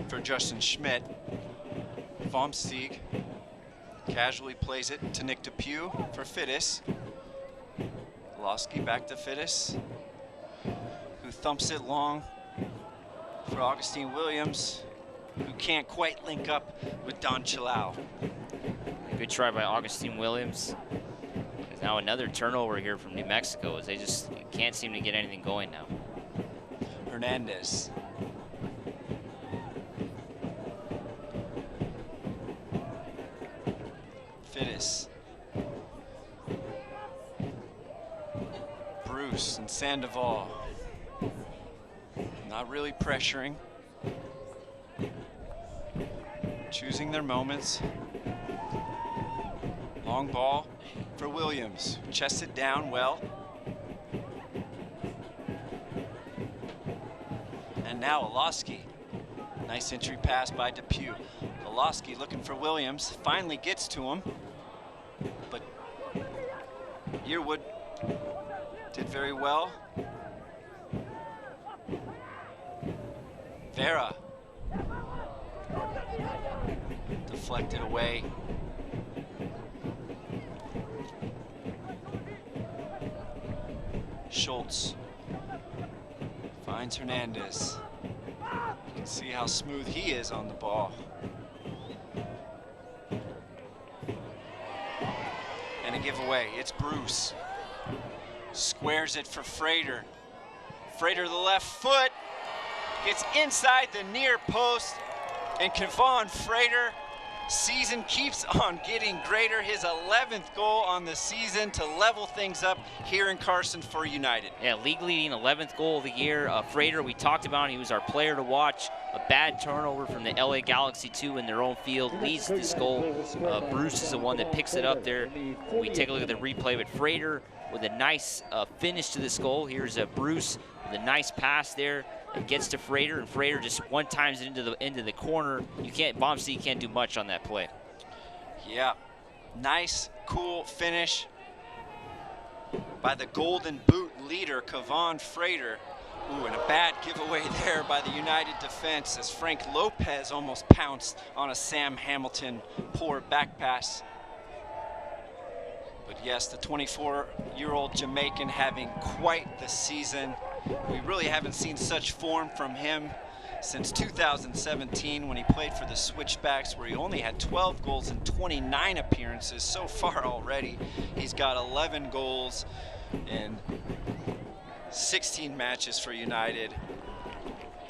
for Justin Schmidt. Vomsteeg casually plays it to Nick Depew for Fittis. Losky back to Fittis, who thumps it long for Augustine Williams, who can't quite link up with Don Chilau. Good try by Augustine Williams. There's now another turnover here from New Mexico, as they just can't seem to get anything going now. Hernandez. Fittis. Bruce and Sandoval. Not really pressuring. Choosing their moments. Long ball for Williams. Chested down well. And now Olowski. Nice entry pass by Depew. Olowski looking for Williams. Finally gets to him. But Yearwood did very well. Vera deflected away. Schultz finds Hernandez. You can see how smooth he is on the ball. And a giveaway. It's Bruce. Squares it for Frater. Frater the left foot. Gets inside the near post. And Kevon Frater, season keeps on getting greater. His 11th goal on the season to level things up here in Carson for United. Yeah, league leading 11th goal of the year. Frater, we talked about, he was our player to watch. A bad turnover from the LA Galaxy 2 in their own field leads to this goal. Bruce is the one that picks it up there. We take a look at the replay, but Frater with a nice finish to this goal. Here's Bruce with a nice pass there. It gets to Frater, and Frater just one times it into the corner. You can't, Bomb C can't do much on that play. Yeah, nice, cool finish by the Golden Boot leader, Kevon Frater. Ooh, and a bad giveaway there by the United defense as Frank Lopez almost pounced on a Sam Hamilton poor back pass. But yes, the 24-year-old Jamaican having quite the season. We really haven't seen such form from him since 2017 when he played for the Switchbacks, where he only had 12 goals in 29 appearances so far already. He's got 11 goals in 16 matches for United.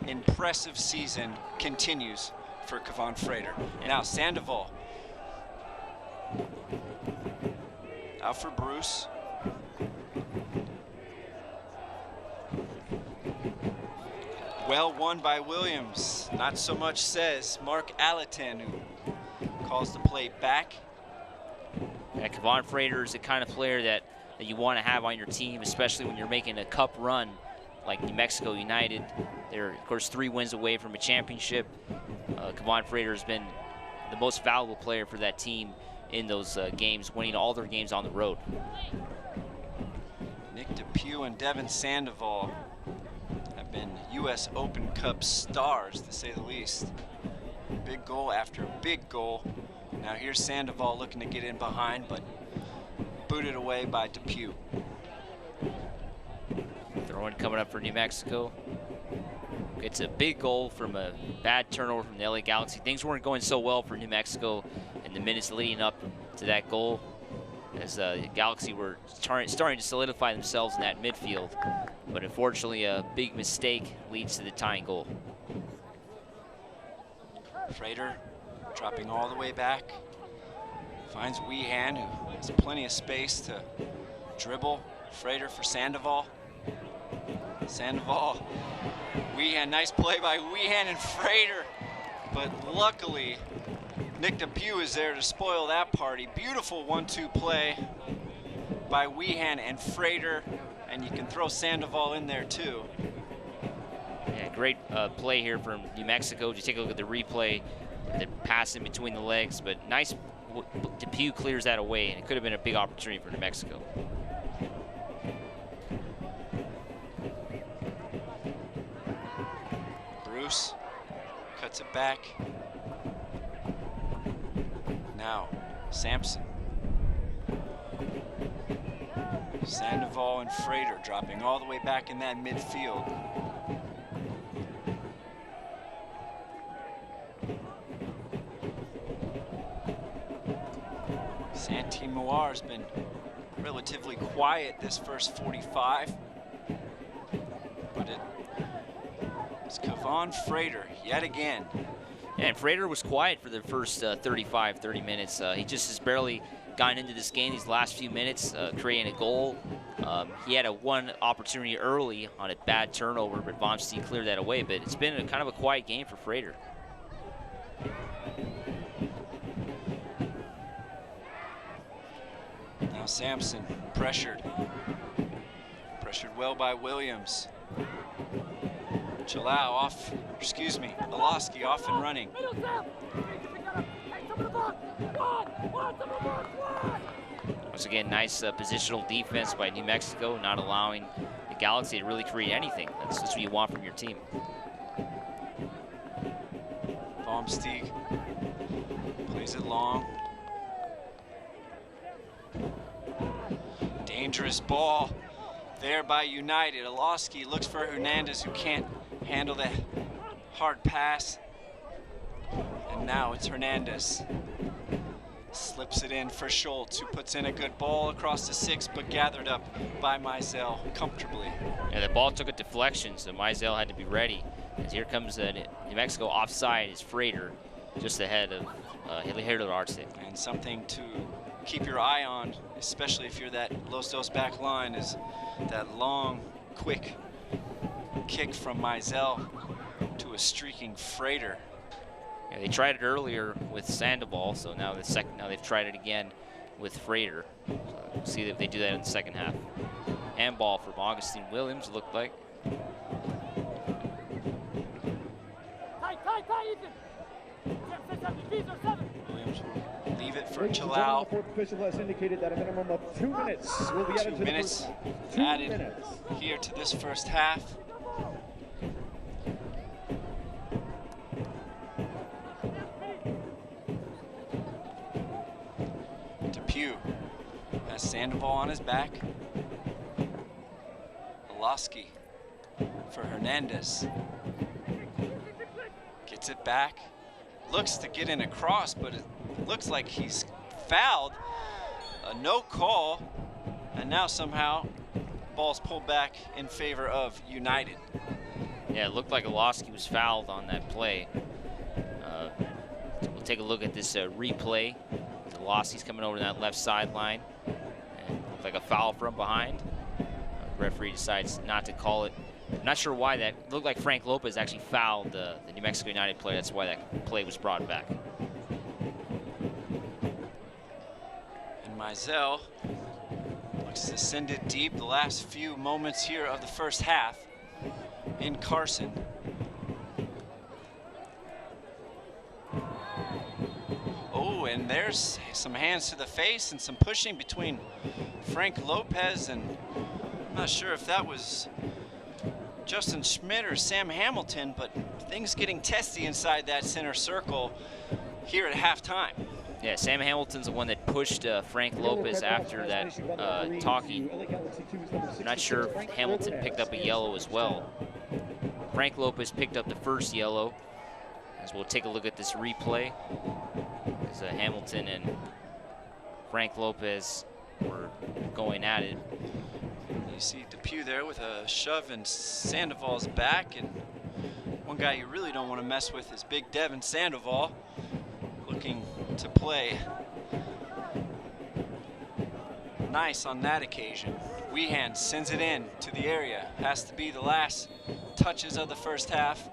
Impressive season continues for Kevon Frater. Now Sandoval. Out for Bruce. Well won by Williams. Not so much, says Mark Alatin, who calls the play back. Yeah, Kevon Frater is the kind of player that you want to have on your team, especially when you're making a cup run like New Mexico United. They're, of course, 3 wins away from a championship. Kevon Frater has been the most valuable player for that team in those games, winning all their games on the road. Nick Depew and Devin Sandoval have been U.S. Open Cup stars, to say the least. Big goal after big goal. Now here's Sandoval looking to get in behind, but booted away by Depew. Throw-in coming up for New Mexico. It's a big goal from a bad turnover from the LA Galaxy. Things weren't going so well for New Mexico in the minutes leading up to that goal, as the Galaxy were starting to solidify themselves in that midfield. But unfortunately, a big mistake leads to the tying goal. Frater dropping all the way back. Finds Weehan, who has plenty of space to dribble. Frater for Sandoval. Sandoval. Weehan, nice play by Weehan and Frater. But luckily, Nick Depew is there to spoil that party. Beautiful 1-2 play by Weehan and Frater. And you can throw Sandoval in there too. Yeah, great play here from New Mexico. Just take a look at the replay, the pass in between the legs, but nice. Depew clears that away, and it could have been a big opportunity for New Mexico. Bruce cuts it back. Now, Sampson. Sandoval and Frater dropping all the way back in that midfield. Santi Moir's been relatively quiet this first 45. But it's Kevon Frater yet again. Yeah, and Frater was quiet for the first 30 minutes. He just has barely gotten into this game these last few minutes, creating a goal. He had one opportunity early on a bad turnover, but Von Steen cleared that away. But it's been kind of a quiet game for Frater. Now Sampson pressured well by Williams. Alosky off and running. Once again, nice positional defense by New Mexico, not allowing the Galaxy to really create anything. That's what you want from your team. Baumsteig plays it long. Dangerous ball there by United. Alosky looks for Hernandez, who can't handle the hard pass. And now it's Hernandez. Slips it in for Schultz, who puts in a good ball across the 6, but gathered up by Mizell comfortably. And the ball took a deflection, so Mizell had to be ready. As here comes New Mexico offside is Frater, just ahead of Gerardo Arce. And something to keep your eye on, especially if you're that Los Dos back line, is that long, quick kick from Mizell to a streaking Frater. Yeah, they tried it earlier with Sandoval, so now they've tried it again with Frater. So we'll see if they do that in the second half. Handball from Augustine Williams, looked like. Williams will leave it for Chalao. The fourth official has indicated that a minimum of 2 minutes will be added to the minutes first. 2 added minutes. here to this first half. Depew has Sandoval on his back. Alosky for Hernandez. Gets it back. Looks to get in a cross, but it looks like he's fouled. A no call, and now somehow ball's pulled back in favor of United. Yeah, it looked like Alosky was fouled on that play. We'll take a look at this replay. Alosky's coming over to that left sideline, and it looked like a foul from behind. The referee decides not to call it. I'm not sure why that. It looked like Frank Lopez actually fouled the New Mexico United player. That's why that play was brought back. And Mizell looks to send it deep the last few moments here of the first half in Carson. Oh, and there's some hands to the face and some pushing between Frank Lopez and I'm not sure if that was Justin Schmidt or Sam Hamilton, but things getting testy inside that center circle here at halftime. Yeah, Sam Hamilton's the one that pushed Frank Lopez after that talking. I'm not sure if Hamilton picked up a yellow as well. Frank Lopez picked up the first yellow. As we'll take a look at this replay. As Hamilton and Frank Lopez were going at it. You see Depew there with a shove in Sandoval's back, and one guy you really don't want to mess with is Big Devin Sandoval, looking to play nice on that occasion. Weehan sends it in to the area. Has to be the last touches of the first half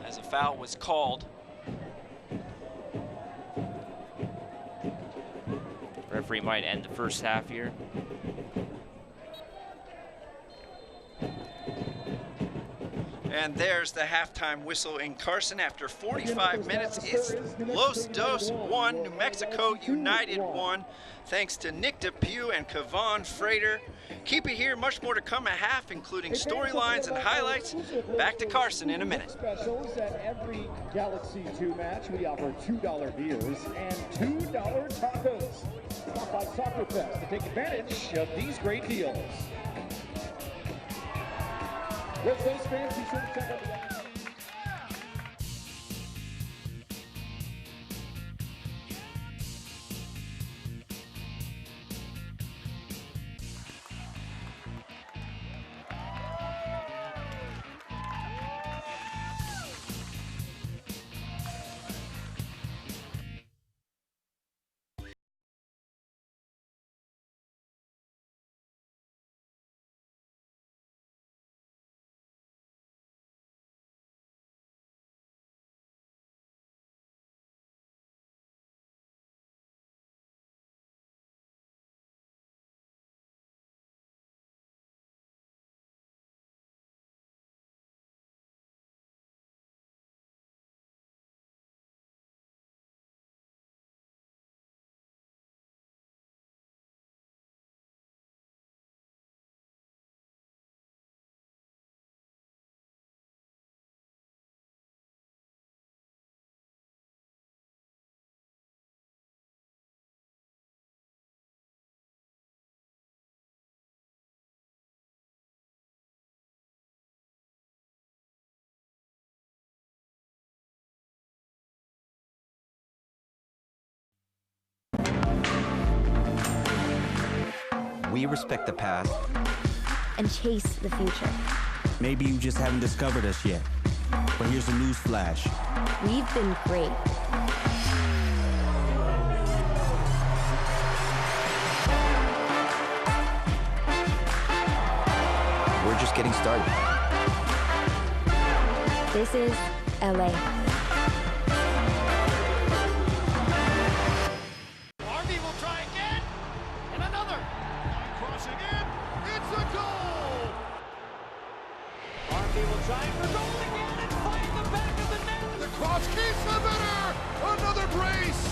as a foul was called. Referee might end the first half here. And there's the halftime whistle in Carson. After 45 minutes, it's Los Dos 1, New Mexico United 1. Thanks to Nick Depew and Kevon Frater. Keep it here, much more to come at half, including storylines and highlights. Back to Carson in a minute. Specials at every Galaxy 2 match. We offer $2 beers and $2 tacos. Stop by Soccer Fest to take advantage of these great deals. Los Dos fans, be sure to check out the We respect the past. And chase the future. Maybe you just haven't discovered us yet. But here's a news flash. We've been great. We're just getting started. This is LA. Army will try again, and another. Crossing in, it's a goal! Army will try for goal again and find the back of the net. The cross keeps the winner! Another brace!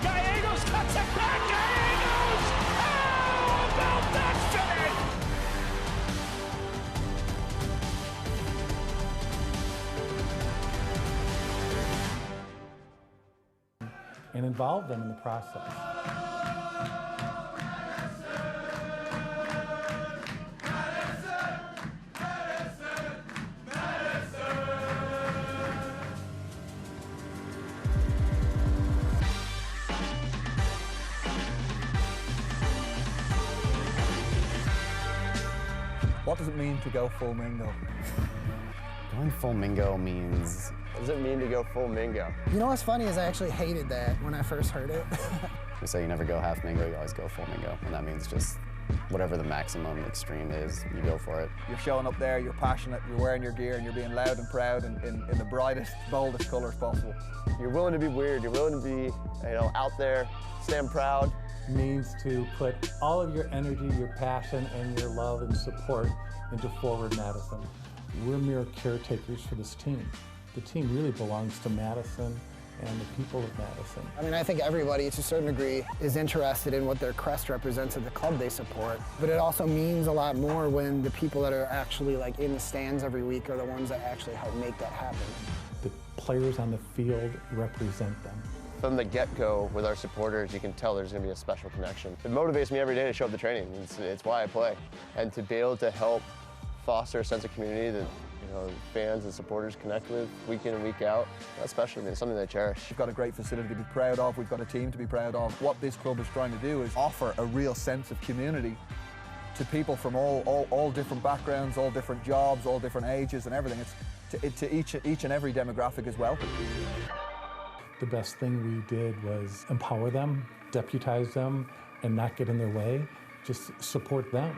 Gallegos cuts it back! Gallegos! How about that finish? And involve them in the process. What does it mean to go full mingo? Going full mingo means... What does it mean to go full mingo? You know what's funny is I actually hated that when I first heard it. We say you never go half mingo, you always go full mingo. And that means just whatever the maximum extreme is, you go for it. You're showing up there, you're passionate, you're wearing your gear, and you're being loud and proud in the brightest, boldest colors possible. You're willing to be weird, you're willing to be, out there, stand proud. Means to put all of your energy, your passion, and your love and support into Forward Madison. We're mere caretakers for this team. The team really belongs to Madison and the people of Madison. I mean, I think everybody, to a certain degree, is interested in what their crest represents of the club they support. But it also means a lot more when the people that are actually in the stands every week are the ones that actually help make that happen. The players on the field represent them. From the get-go with our supporters, you can tell there's going to be a special connection. It motivates me every day to show up to training. It's why I play. And to be able to help foster a sense of community that fans and supporters connect with week in and week out, that's special to me. It's something that I cherish. We've got a great facility to be proud of. We've got a team to be proud of. What this club is trying to do is offer a real sense of community to people from all different backgrounds, all different jobs, all different ages and everything. It's to each and every demographic as well. The best thing we did was empower them, deputize them, and not get in their way, just support them.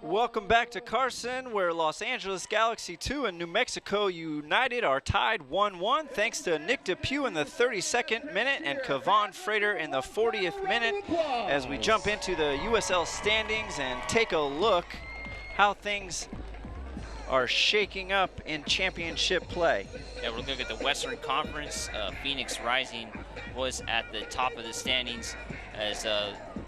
Welcome back to Carson, where Los Angeles Galaxy 2 and New Mexico United are tied 1-1 thanks to Nick Depew in the 32nd minute and Kevon Frater in the 40th minute. As we jump into the USL standings and take a look how things are shaking up in championship play. Yeah, we're looking at the Western Conference. Phoenix Rising was at the top of the standings. As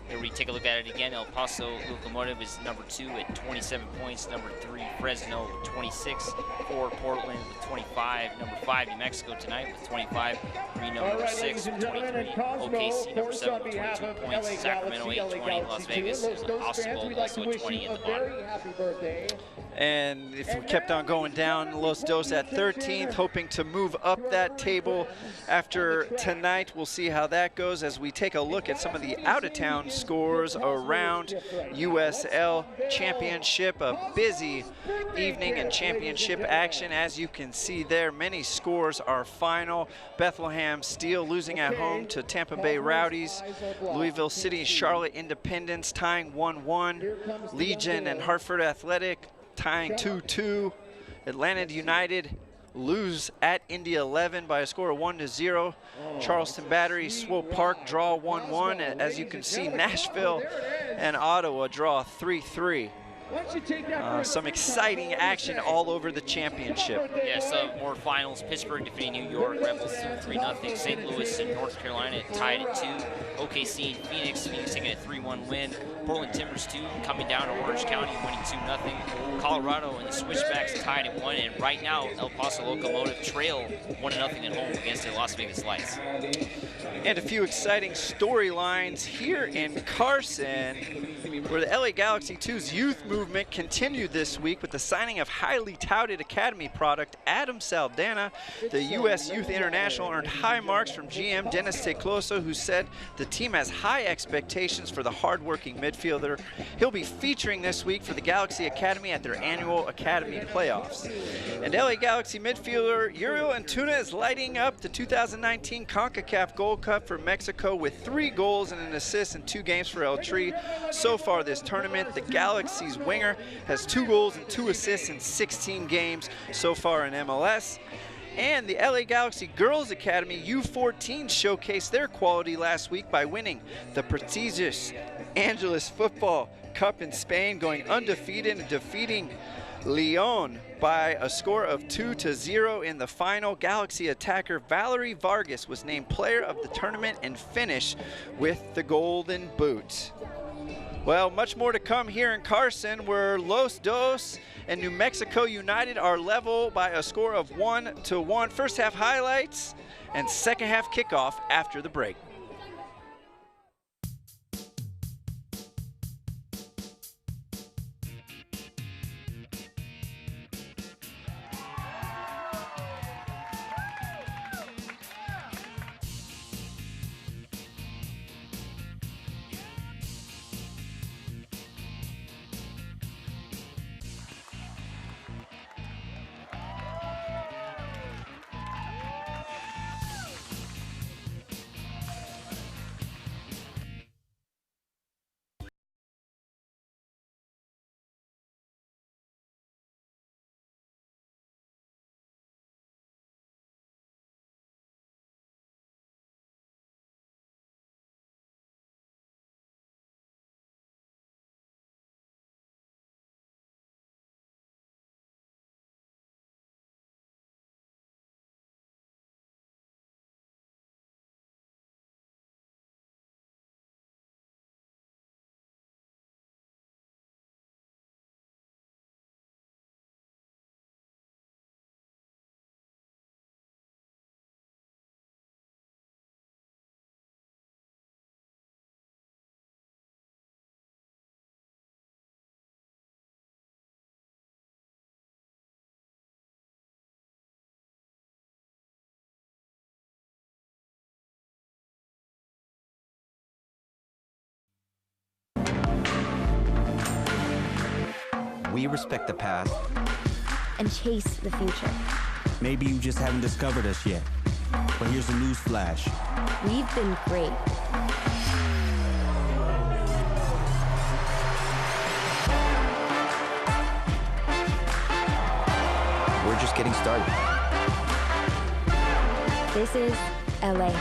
here we take a look at it again, El Paso Locomotive is number 2 at 27 points, number 3 Fresno with 26, 4 Portland with 25, number 5 New Mexico tonight with 25, Reno number 6 with 23, OKC number 7 with 22 points, Sacramento 8-20, Las Vegas, and Austin Bold also at 20 at the bottom. And if we kept on going down, Los Dos at 13th, hoping to move up that table after tonight. We'll see how that goes as we take a look at some of the out-of-town scores around USL Championship. A busy evening in championship action. As you can see there, many scores are final. Bethlehem Steel losing at home to Tampa Bay Rowdies. Louisville City Charlotte Independence tying 1-1. Legion and Hartford Athletic tying 2-2. Atlanta United lose at Indy 11 by a score of 1-0. Charleston Battery, Swope Park draw 1-1. As you can see, Nashville and Ottawa draw 3-3. Some exciting action all over the championship. Yeah, so more finals. Pittsburgh defeating New York Rebels 3-0. St. Louis and North Carolina tied at 2. OKC and Phoenix taking a 3-1 win. Portland Timbers 2 coming down to Orange County winning 2-0. Colorado and the Switchbacks tied at 1. And right now, El Paso Locomotive trail 1-0 at home against the Las Vegas Lights. And a few exciting storylines here in Carson, where the LA Galaxy 2's youth movement movement continued this week with the signing of highly touted academy product Adam Saldana. The U.S. Youth International earned high marks from GM Dennis Tecloso, who said the team has high expectations for the hardworking midfielder. He'll be featuring this week for the Galaxy Academy at their annual Academy playoffs. And LA Galaxy midfielder Uriel Antuna is lighting up the 2019 CONCACAF Gold Cup for Mexico with 3 goals and an assist in 2 games for El Tri. So far this tournament, the Galaxy's winger has 2 goals and 2 assists in 16 games so far in MLS. And the LA Galaxy Girls Academy U14 showcased their quality last week by winning the prestigious Angeles Football Cup in Spain, going undefeated and defeating Leon by a score of 2-0 in the final. Galaxy attacker Valerie Vargas was named player of the tournament and finished with the golden boot. Well, much more to come here in Carson, where Los Dos and New Mexico United are level by a score of 1-1. First half highlights and second half kickoff after the break. We respect the past and chase the future. Maybe you just haven't discovered us yet. But here's a news flash. We've been great. We're just getting started. This is LA.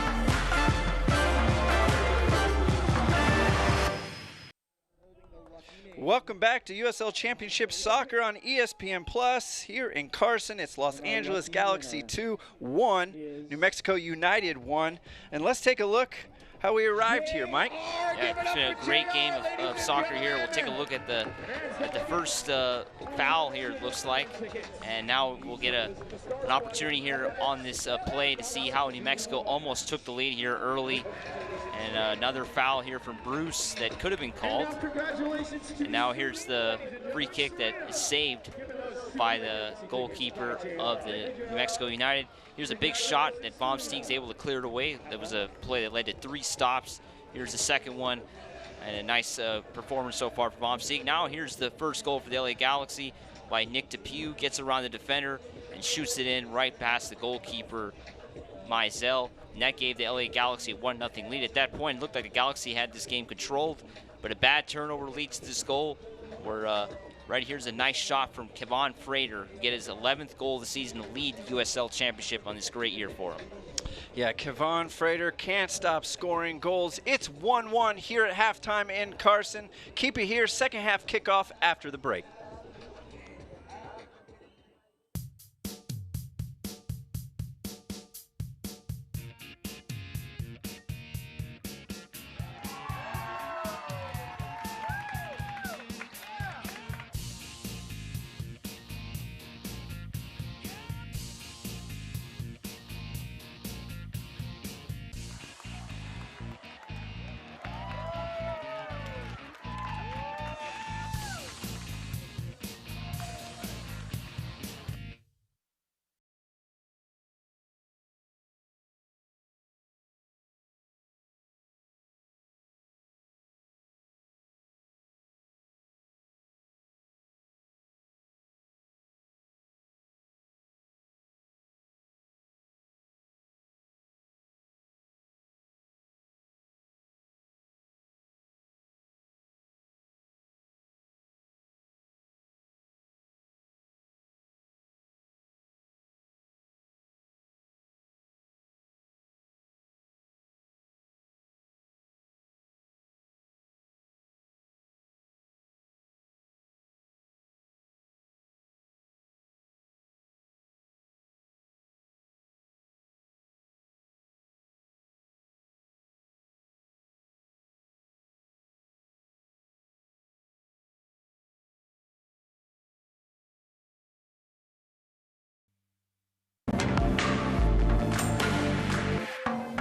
Welcome back to USL Championship Soccer on ESPN Plus. Here in Carson, it's Los Angeles Galaxy 2-1, New Mexico United 1. And let's take a look how we arrived here, Mike. Yeah, it's been a great game of soccer here. We'll take a look at the first foul here, it looks like. And now we'll get an opportunity here on this play to see how New Mexico almost took the lead here early. And another foul here from Bruce that could have been called. And now here's the free kick that is saved by the goalkeeper of the New Mexico United. Here's a big shot that Vom Steeg's able to clear it away. That was a play that led to 3 stops. Here's the second one, and a nice performance so far for Vom Steeg. Now here's the first goal for the LA Galaxy by Nick Depew. Gets around the defender and shoots it in right past the goalkeeper, Mizell. And that gave the LA Galaxy a 1-0 lead. At that point, it looked like the Galaxy had this game controlled, but a bad turnover leads to this goal, where right here's a nice shot from Kevon Frater, get his 11th goal of the season to lead the USL Championship on this great year for him. Yeah, Kevon Frater can't stop scoring goals. It's 1-1 here at halftime in Carson. Keep it here, second half kickoff after the break.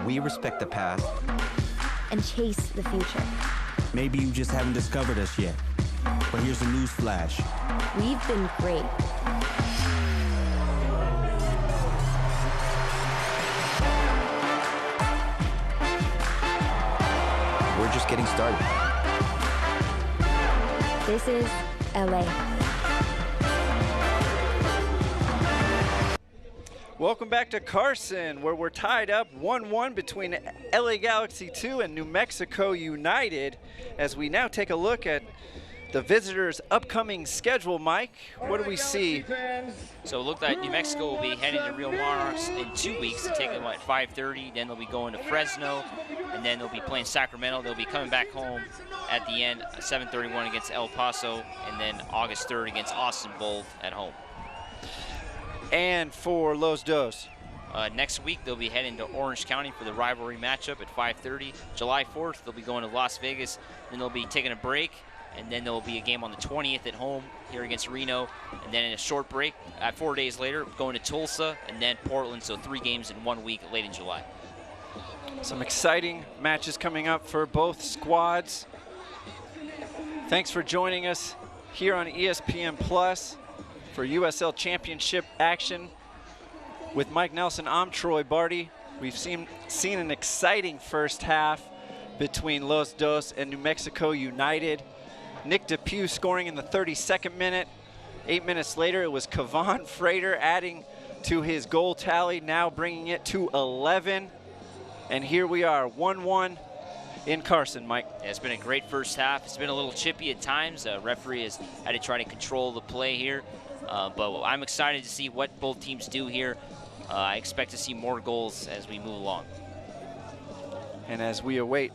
We respect the past. And chase the future. Maybe you just haven't discovered us yet. But here's a news flash. We've been great. We're just getting started. This is LA. Welcome back to Carson, where we're tied up 1-1 between LA Galaxy 2 and New Mexico United, as we now take a look at the visitors' upcoming schedule. Mike, what do we see? So it looked like New Mexico will be heading to Real Monarchs in 2 weeks to take them at 5:30. Then they'll be going to Fresno, and then they'll be playing Sacramento. They'll be coming back home at the end, 7:31 against El Paso, and then August 3rd against Austin both at home. And for Los Dos? Next week, they'll be heading to Orange County for the rivalry matchup at 5:30. July 4th, they'll be going to Las Vegas. Then they'll be taking a break, and then there'll be a game on the 20th at home here against Reno. And then in a short break, 4 days later, going to Tulsa and then Portland. So 3 games in 1 week late in July. Some exciting matches coming up for both squads. Thanks for joining us here on ESPN Plus for USL Championship action. With Mike Nelson, I'm Troy Barty. We've seen an exciting first half between Los Dos and New Mexico United. Nick Depew scoring in the 32nd minute. 8 minutes later, it was Kavan Frater adding to his goal tally, now bringing it to 11. And here we are, 1-1 in Carson, Mike. Yeah, it's been a great first half. It's been a little chippy at times. Referee has had to try to control the play here. But I'm excited to see what both teams do here. I expect to see more goals as we move along. And as we await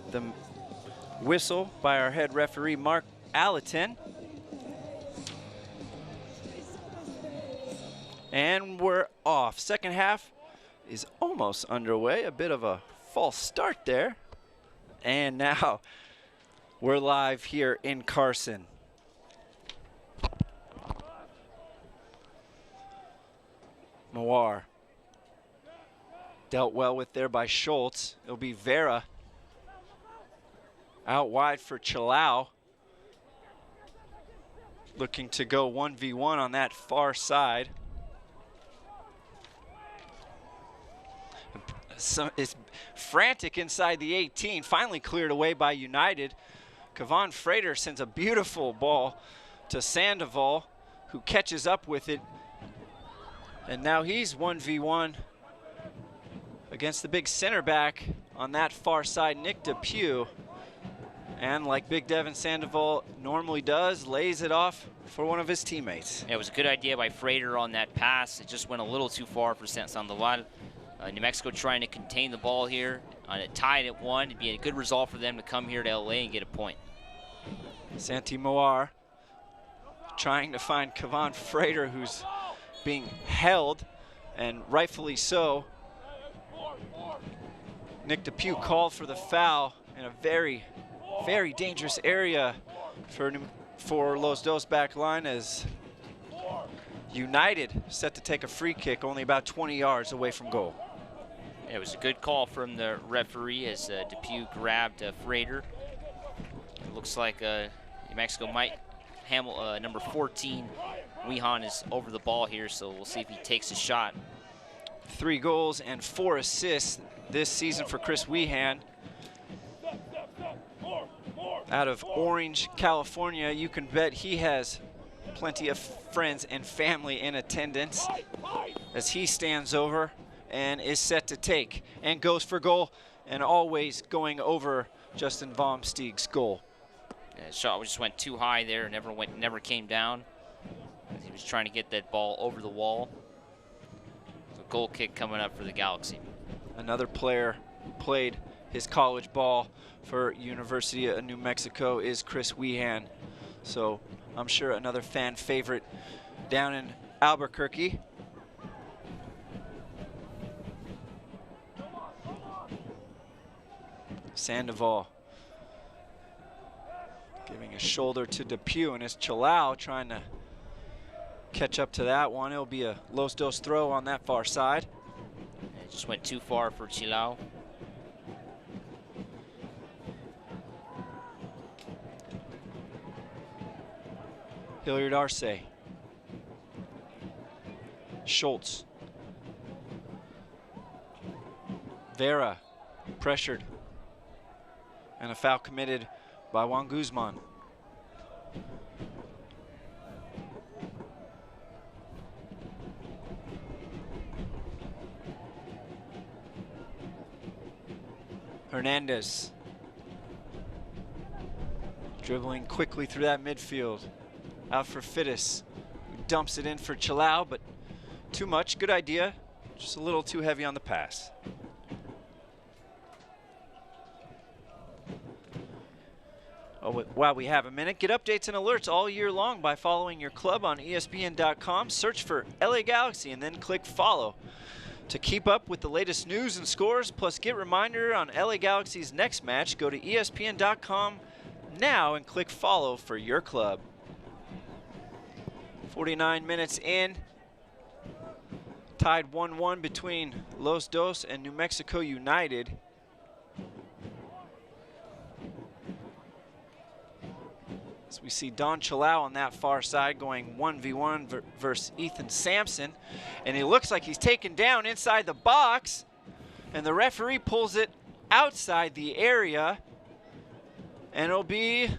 the whistle by our head referee, Mark Allerton. And we're off. Second half is almost underway. A bit of a false start there. And now we're live here in Carson. Noir dealt well with there by Schultz. It'll be Vera out wide for Chilau, looking to go 1v1 on that far side. So it's frantic inside the 18, finally cleared away by United. Kavan Frater sends a beautiful ball to Sandoval, who catches up with it. And now he's 1v1 against the big center back on that far side, Nick Depew. And like Big Devin Sandoval normally does, lays it off for one of his teammates. Yeah, it was a good idea by Frater on that pass. It just went a little too far for Sandoval. New Mexico trying to contain the ball here. It tied at 1. It'd be a good result for them to come here to LA and get a point. Santi Moar trying to find Kavan Frater, who's being held, and rightfully so. Nick Depew called for the foul in a very, very dangerous area for Los Dos back line, as United set to take a free kick only about 20 yards away from goal. It was a good call from the referee as Depew grabbed Frater. It looks like New Mexico might handle number 14. Wehan is over the ball here, so we'll see if he takes a shot. 3 goals and 4 assists this season for Chris Wehan. Out of Orange, California, you can bet he has plenty of friends and family in attendance, as he stands over and is set to take and goes for goal, and always going over Justin Vomsteeg's goal. Yeah, the shot just went too high there, never came down. He was trying to get that ball over the wall. So goal kick coming up for the Galaxy. Another player who played his college ball for University of New Mexico is Chris Wehan. So I'm sure another fan favorite down in Albuquerque. Sandoval giving a shoulder to Depew, and it's Chilau trying to catch up to that one. It'll be a Los Dos throw on that far side. It just went too far for Chilau. Hilliard Arce. Schultz. Vera pressured. And a foul committed by Juan Guzman. Hernandez. Dribbling quickly through that midfield. Out for Fittis. Dumps it in for Chilau, but too much. Good idea. Just a little too heavy on the pass. Oh, while we have a minute, get updates and alerts all year long by following your club on ESPN.com. Search for LA Galaxy and then click follow to keep up with the latest news and scores. Plus, get reminder on LA Galaxy's next match. Go to ESPN.com now and click follow for your club. 49 minutes in. Tied 1-1 between Los Dos and New Mexico United. As we see Don Chilau on that far side going 1v1 versus Ethan Sampson. And it looks like he's taken down inside the box. And the referee pulls it outside the area. And it'll be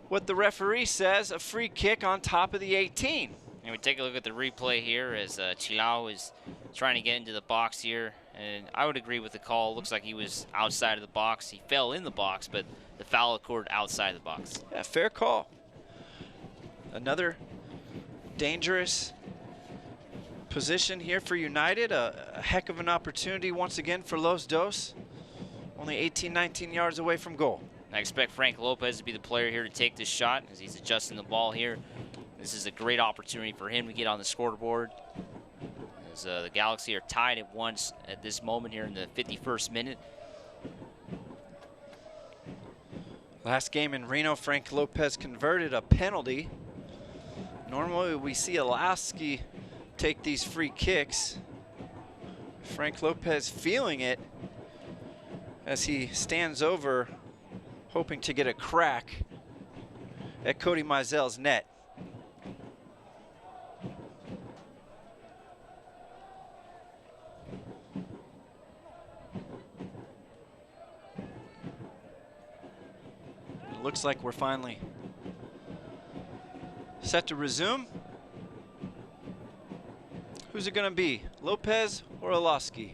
what the referee says, a free kick on top of the 18. And we take a look at the replay here as Chilau is trying to get into the box here. And I would agree with the call. Looks like he was outside of the box. He fell in the box, but the foul occurred outside the box. Yeah, fair call. Another dangerous position here for United. A heck of an opportunity once again for Los Dos. Only 18, 19 yards away from goal. I expect Frank Lopez to be the player here to take this shot as he's adjusting the ball here. This is a great opportunity for him to get on the scoreboard. As the Galaxy are tied at once at this moment here in the 51st minute. Last game in Reno, Frank Lopez converted a penalty. Normally we see Olasky take these free kicks. Frank Lopez feeling it as he stands over, hoping to get a crack at Cody Meisel's net. It looks like we're finally set to resume. Who's it gonna be, Lopez or Olasky?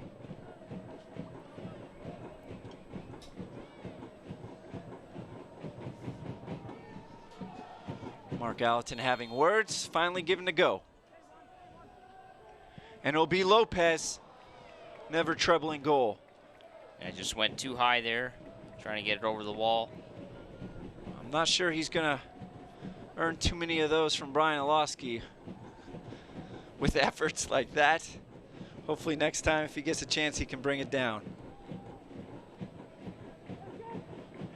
Mark Allerton having words, finally given to go. And it'll be Lopez, never troubling goal. And it just went too high there, trying to get it over the wall. I'm not sure he's gonna earn too many of those from Brian Olasky with efforts like that. Hopefully next time, if he gets a chance, he can bring it down.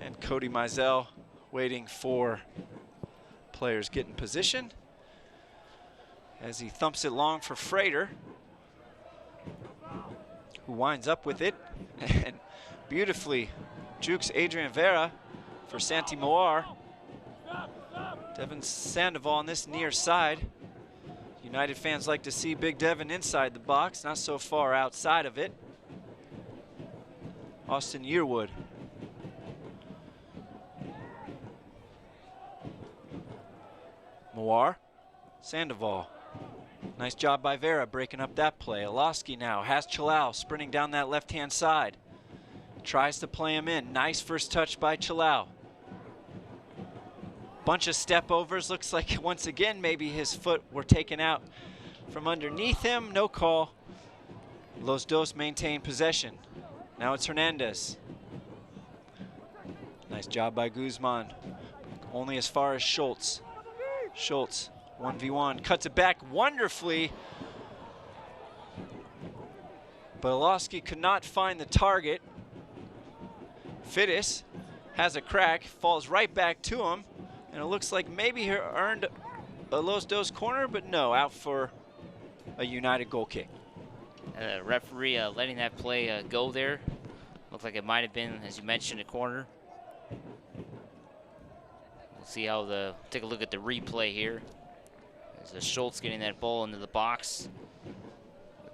And Cody Meisel waiting for players get in position as he thumps it long for Frater, who winds up with it and beautifully jukes Adrian Vera for Santi Moar. Devin Sandoval on this near side. United fans like to see Big Devin inside the box, not so far outside of it. Austin Yearwood. Moar, Sandoval. Nice job by Vera breaking up that play. Olasky now has Chilau sprinting down that left-hand side. Tries to play him in. Nice first touch by Chilau. Bunch of step overs. Looks like once again maybe his foot were taken out from underneath him. No call. Los Dos maintain possession. Now it's Hernandez. Nice job by Guzman. Only as far as Schultz. Schultz, 1v1, cuts it back wonderfully. But Olasky could not find the target. Fittis has a crack, falls right back to him. And it looks like maybe he earned a Los Dos corner, but no, out for a United goal kick. Referee letting that play go there. Looked like it might have been, as you mentioned, a corner. We'll see how take a look at the replay here. As Schultz getting that ball into the box.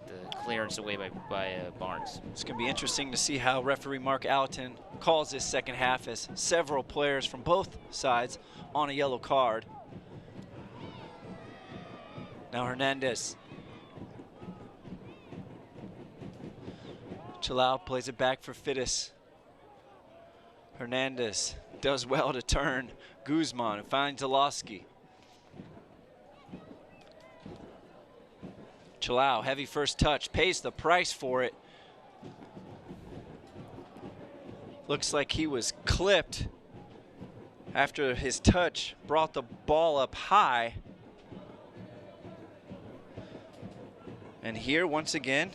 The clearance away by Barnes. It's going to be interesting to see how referee Mark Allerton calls this second half, as several players from both sides on a yellow card. Now Hernandez. Chilau plays it back for Fittis. Hernandez does well to turn Guzman and finds Zalowski. Chilau, heavy first touch, pays the price for it. Looks like he was clipped after his touch brought the ball up high. And here, once again,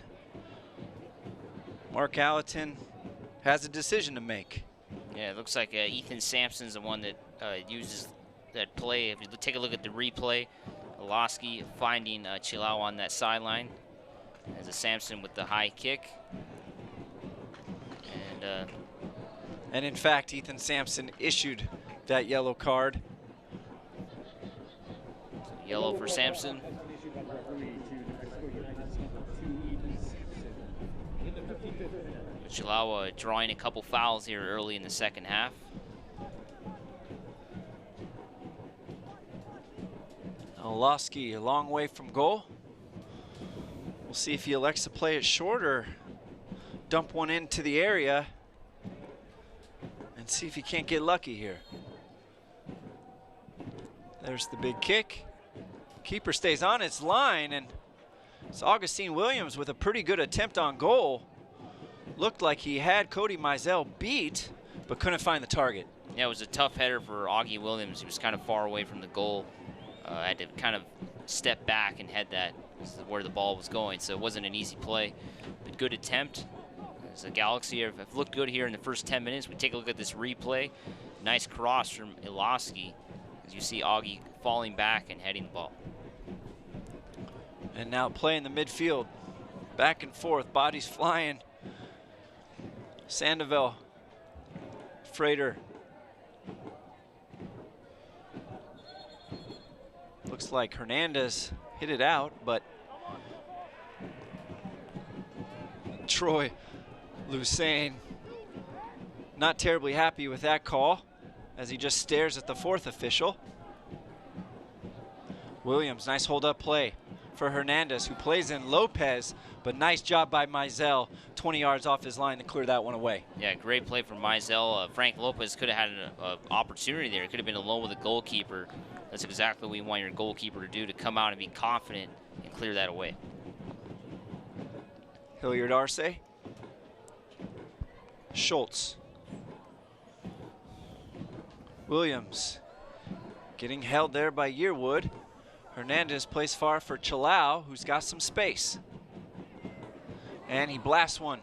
Mark Allerton has a decision to make. Yeah, it looks like Ethan Sampson's the one that uses that play. If you take a look at the replay, Zalowski finding Chilau on that sideline. As a Sampson with the high kick. And in fact, Ethan Sampson issued that yellow card. Yellow for Sampson. Chilau drawing a couple fouls here early in the second half. Zalowski a long way from goal. We'll see if he elects to play it short or dump one into the area and see if he can't get lucky here. There's the big kick. Keeper stays on its line, and it's Augustine Williams with a pretty good attempt on goal. Looked like he had Cody Mizell beat, but couldn't find the target. Yeah, it was a tough header for Augie Williams. He was kind of far away from the goal. Had to kind of step back and head that where the ball was going, so it wasn't an easy play. But good attempt. As the Galaxy have looked good here in the first 10 minutes. We take a look at this replay. Nice cross from Zalowski, as you see Augie falling back and heading the ball. And now play in the midfield. Back and forth, bodies flying. Sandoval, Frater. Looks like Hernandez hit it out, but Troy Lusain not terribly happy with that call, as he just stares at the fourth official. Williams, nice hold up play for Hernandez, who plays in Lopez, but nice job by Mizell, 20 yards off his line to clear that one away. Yeah, great play from Mizell. Frank Lopez could have had an opportunity there. It could have been alone with the goalkeeper. That's exactly what you want your goalkeeper to do, to come out and be confident and clear that away. Hilliard Arce. Schultz. Williams getting held there by Yearwood. Hernandez plays far for Chilau, who's got some space. And he blasts one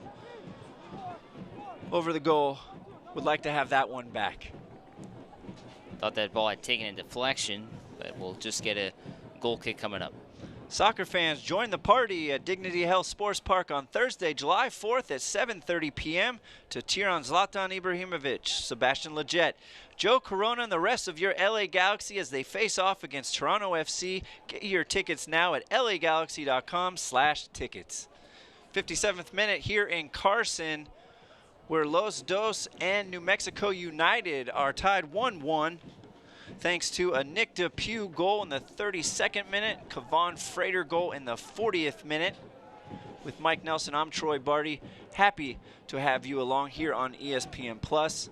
over the goal. Would like to have that one back. Thought that ball had taken a deflection, but we'll just get a goal kick coming up. Soccer fans, join the party at Dignity Health Sports Park on Thursday, July 4th at 7:30 p.m. to cheer on Zlatan Ibrahimovic, Sebastian Lletget, Joe Corona, and the rest of your LA Galaxy as they face off against Toronto FC. Get your tickets now at lagalaxy.com/tickets. 57th minute here in Carson, where Los Dos and New Mexico United are tied 1-1. Thanks to a Nick Depew goal in the 32nd minute, Kevon Frater goal in the 40th minute. With Mike Nelson, I'm Troy Barty. Happy to have you along here on ESPN Plus.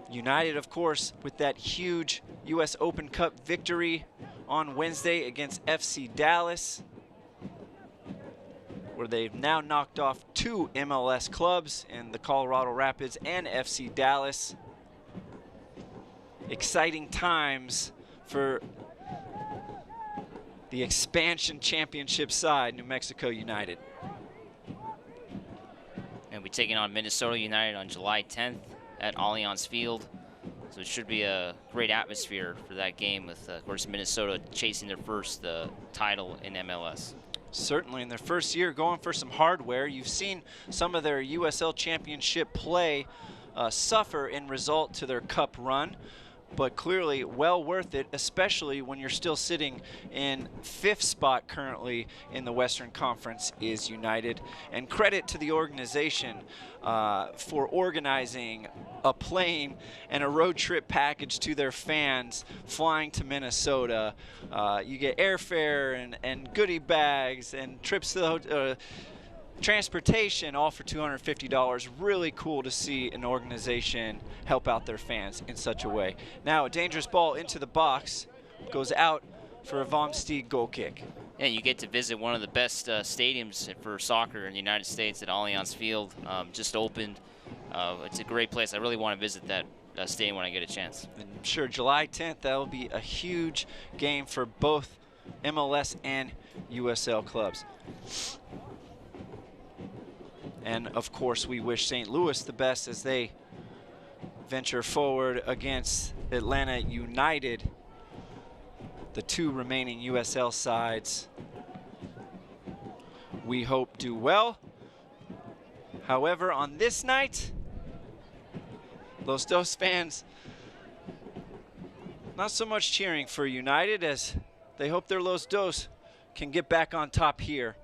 United, of course, with that huge U.S. Open Cup victory on Wednesday against FC Dallas, where they've now knocked off 2 MLS clubs in the Colorado Rapids and FC Dallas. Exciting times for the expansion championship side, New Mexico United. And we're taking on Minnesota United on July 10th at Allianz Field. So it should be a great atmosphere for that game with, of course, Minnesota chasing their first title in MLS. Certainly in their first year going for some hardware. You've seen some of their USL Championship play suffer in result to their cup run, but clearly well worth it, especially when you're still sitting in 5th spot currently in the Western Conference is United. And credit to the organization for organizing a plane and a road trip package to their fans flying to Minnesota. You get airfare and goodie bags and trips to the hotel, transportation, all for $250. Really cool to see an organization help out their fans in such a way. Now a dangerous ball into the box, goes out for a Vom Steeg goal kick. Yeah, you get to visit one of the best stadiums for soccer in the United States at Allianz Field. Just opened. It's a great place. I really want to visit that stadium when I get a chance. And I'm sure July 10th, that'll be a huge game for both MLS and USL clubs. And of course, we wish St. Louis the best as they venture forward against Atlanta United, the 2 remaining USL sides. We hope do well. However, on this night, Los Dos fans not so much cheering for United as they hope their Los Dos can get back on top here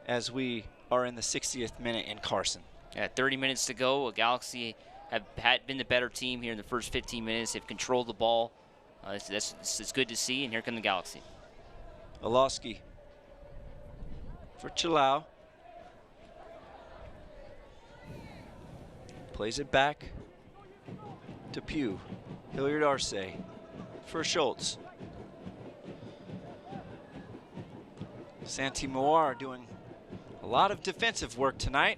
as we are in the 60th minute in Carson. Yeah, 30 minutes to go. Galaxy have been the better team here in the first 15 minutes. They've controlled the ball. It's good to see, and here come the Galaxy. Alowski for Chilau. Plays it back to Pugh. Hilliard Arce for Schultz. Santi Moir doing a lot of defensive work tonight.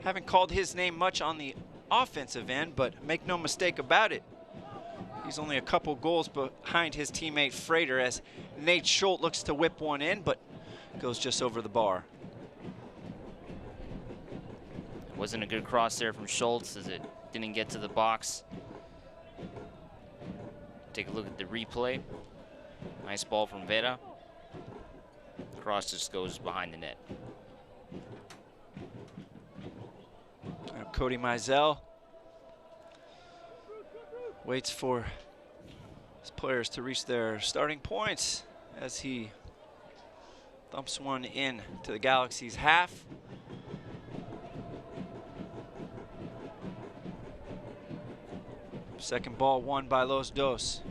Haven't called his name much on the offensive end, but make no mistake about it, he's only a couple goals behind his teammate Frater as Nate Schultz looks to whip one in, but goes just over the bar. It wasn't a good cross there from Schultz as it didn't get to the box. Take a look at the replay. Nice ball from Vera. Cross just goes behind the net. Cody Mizell waits for his players to reach their starting points as he thumps one in to the Galaxy's half. Second ball won by Los Dos.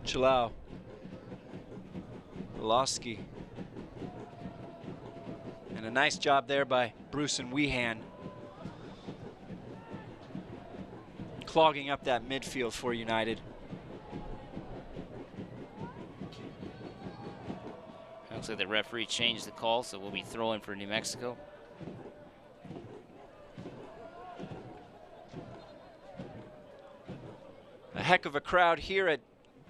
Chilau. Velosky. And a nice job there by Bruce and Weehan, clogging up that midfield for United. Looks like the referee changed the call, so we'll be throwing for New Mexico. A heck of a crowd here at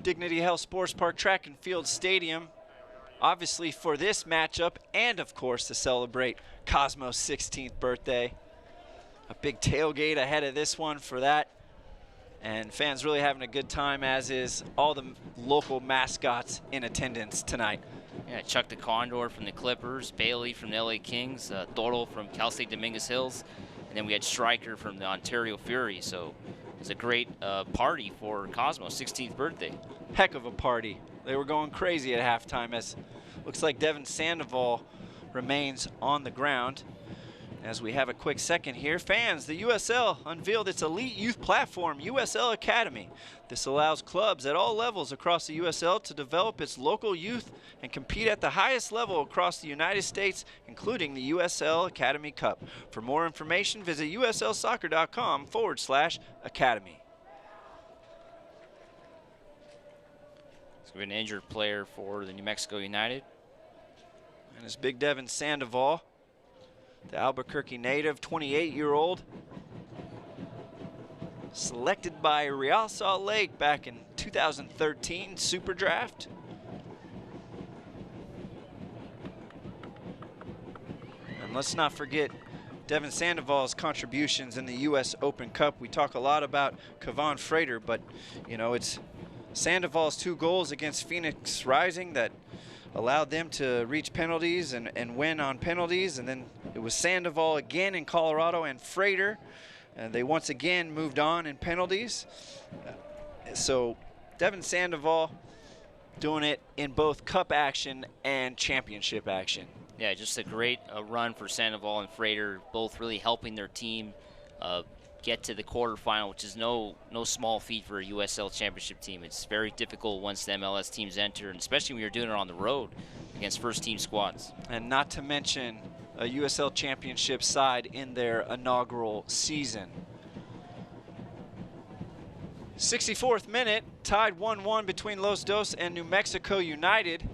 Dignity Health Sports Park Track and Field Stadium. Obviously for this matchup, and of course to celebrate Cosmo's 16th birthday. A big tailgate ahead of this one for that. And fans really having a good time, as is all the local mascots in attendance tonight. Yeah, Chuck the Condor from the Clippers, Bailey from the LA Kings, Toro from Cal State Dominguez Hills, and then we had Stryker from the Ontario Fury. So it was a great party for Cosmo's 16th birthday. Heck of a party. They were going crazy at halftime, as looks like Devin Sandoval remains on the ground. As we have a quick second here, fans, the USL unveiled its elite youth platform, USL Academy. This allows clubs at all levels across the USL to develop its local youth and compete at the highest level across the United States, including the USL Academy Cup. For more information, visit uslsoccer.com/academy. So we have an injured player for the New Mexico United. And it's Big Devin Sandoval, the Albuquerque native, 28-year-old, selected by Real Salt Lake back in 2013 Super Draft. And let's not forget Devin Sandoval's contributions in the U.S. Open Cup. We talk a lot about Kevon Frater, but you know, it's Sandoval's 2 goals against Phoenix Rising that allowed them to reach penalties and win on penalties, and then It was Sandoval again in Colorado and Frater. They once again moved on in penalties. So Devin Sandoval doing it in both cup action and championship action. Yeah, just a great run for Sandoval and Frater, both really helping their team get to the quarterfinal, which is no small feat for a USL championship team. It's very difficult once the MLS teams enter, and especially when you're doing it on the road against first-team squads. And not to mention a USL championship side in their inaugural season. 64th minute, tied 1-1 between Los Dos and New Mexico United.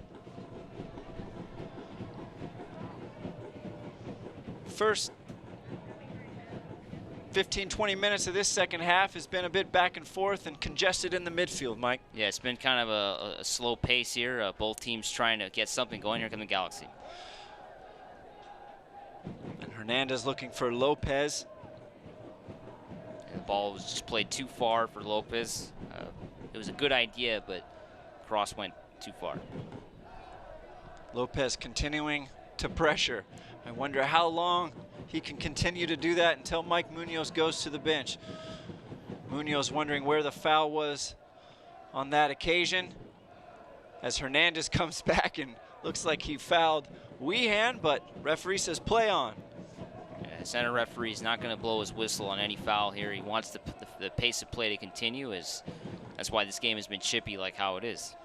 First 15-20 minutes of this second half has been a bit back and forth and congested in the midfield, Mike. Yeah, it's been kind of a slow pace here. Both teams trying to get something going. Here come the Galaxy. And Hernandez looking for Lopez. And the ball was just played too far for Lopez. It was a good idea, but cross went too far. Lopez continuing to pressure. I wonder how long he can continue to do that until Mike Munoz goes to the bench. Munoz wondering where the foul was on that occasion, as Hernandez comes back and looks like he fouled Weehan, but referee says play on. Yeah, the center referee is not going to blow his whistle on any foul here. He wants the pace of play to continue. That's why this game has been chippy like how it is.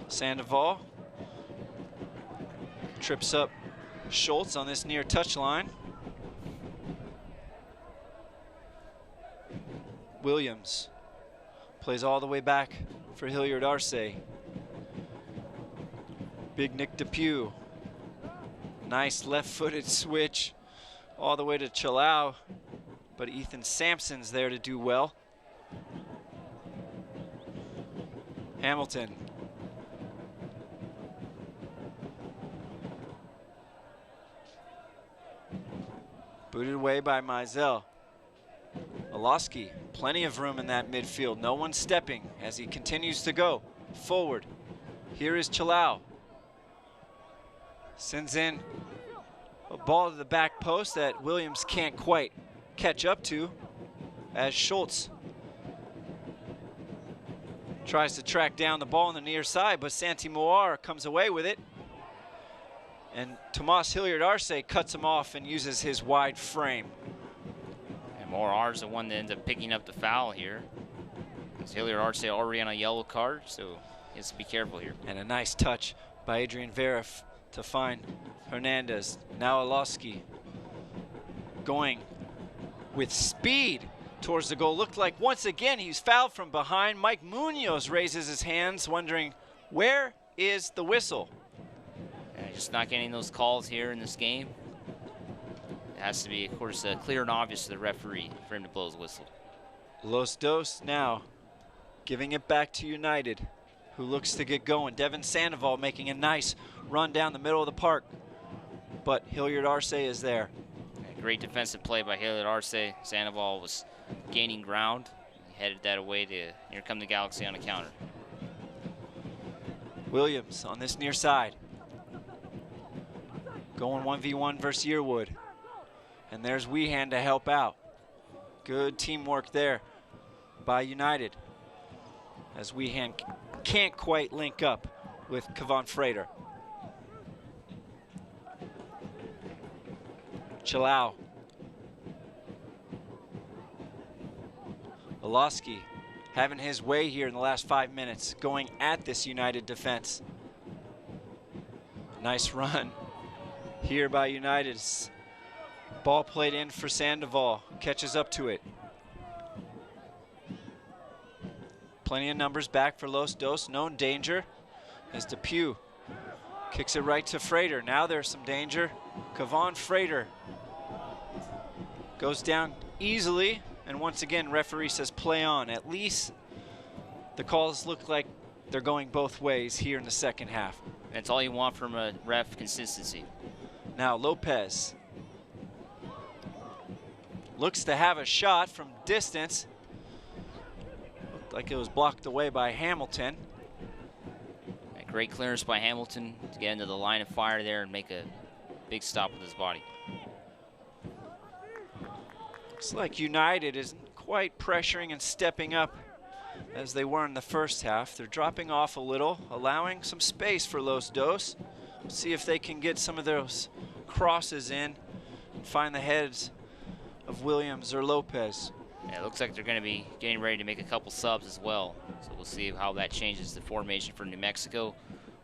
Sandoval trips up Schultz on this near touchline. Williams plays all the way back for Hilliard Arce. Big Nick DePew. Nice left-footed switch all the way to Chilau, but Ethan Sampson's there to do well. Hamilton. Booted away by Mizell. Oloski, plenty of room in that midfield. No one stepping as he continues to go forward. Here is Chilau. Sends in a ball to the back post that Williams can't quite catch up to, as Schultz tries to track down the ball on the near side, but Santi Moar comes away with it. And Tomas Hilliard Arce cuts him off and uses his wide frame. And Moar is the one that ends up picking up the foul here. Hilliard Arce already on a yellow card, so he has to be careful here. And a nice touch by Adrian Vera to find Hernandez. Now Oloski going with speed towards the goal. Looked like once again he's fouled from behind. Mike Munoz raises his hands, wondering where is the whistle? Just not getting those calls here in this game. It has to be, of course, clear and obvious to the referee for him to blow his whistle. Los Dos now giving it back to United, who looks to get going. Devin Sandoval making a nice run down the middle of the park, but Hilliard Arce is there. Great defensive play by Hilliard Arce. Sandoval was gaining ground. He headed that away to here come the Galaxy on a counter. Williams on this near side. Going 1v1 versus Yearwood. And there's Weehan to help out. Good teamwork there by United, as Weehan can't quite link up with Kevon Frater. Chilau. Oloski having his way here in the last 5 minutes, going at this United defense. Nice run here by United's. Ball played in for Sandoval, catches up to it. Plenty of numbers back for Los Dos, no danger as DePew kicks it right to Frater. Now there's some danger. Kevon Frater goes down easily, and once again referee says play on. At least the calls look like they're going both ways here in the second half. That's all you want from a ref, consistency. Now Lopez looks to have a shot from distance. Looked like it was blocked away by Hamilton. A great clearance by Hamilton to get into the line of fire there and make a big stop with his body. Looks like United isn't quite pressuring and stepping up as they were in the first half. They're dropping off a little, allowing some space for Los Dos. See if they can get some of those crosses in and find the heads of Williams or Lopez. Yeah, it looks like they're going to be getting ready to make a couple subs as well. So we'll see how that changes the formation for New Mexico,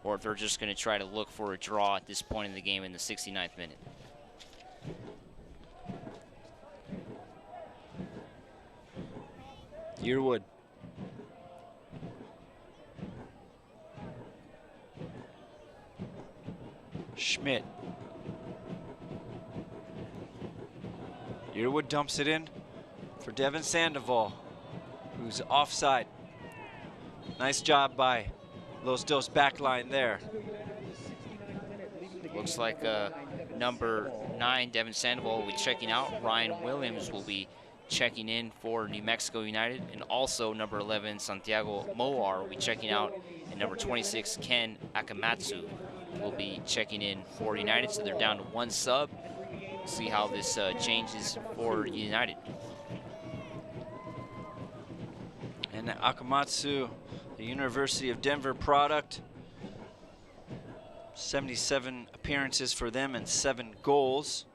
or if they're just going to try to look for a draw at this point in the game in the 69th minute. Yearwood. Schmidt. Yearwood dumps it in for Devin Sandoval, who's offside. Nice job by Los Dos backline there. Looks like number 9, Devin Sandoval, will be checking out. Ryan Williams will be checking in for New Mexico United. And also number 11, Santiago Moar, will be checking out. And number 26, Ken Akamatsu, will be checking in for United. So they're down to 1 sub. We'll see how this changes for United. And Akamatsu, the University of Denver product. 77 appearances for them and 7 goals.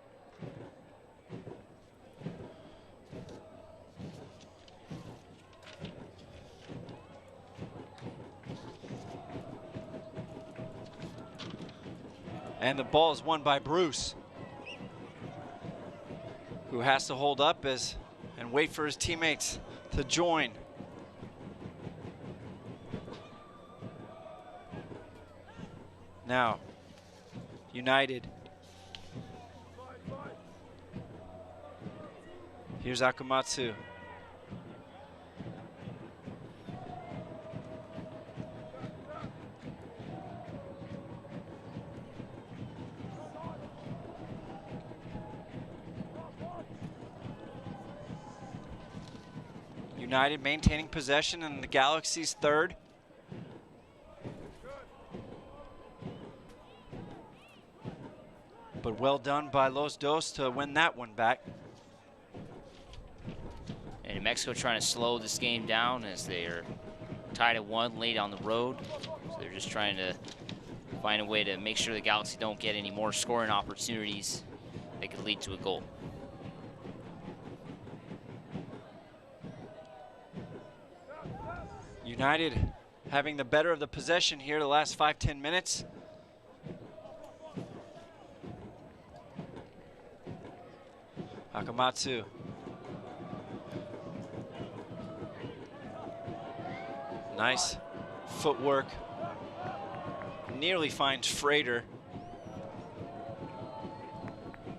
And the ball is won by Bruce, who has to hold up and wait for his teammates to join. Now, United. Here's Akamatsu. United maintaining possession in the Galaxy's third. But well done by Los Dos to win that one back. And New Mexico trying to slow this game down as they are tied at 1 late on the road. So they're just trying to find a way to make sure the Galaxy don't get any more scoring opportunities that could lead to a goal. United having the better of the possession here the last 5-10 minutes. Akamatsu. Nice footwork. Nearly finds Frater.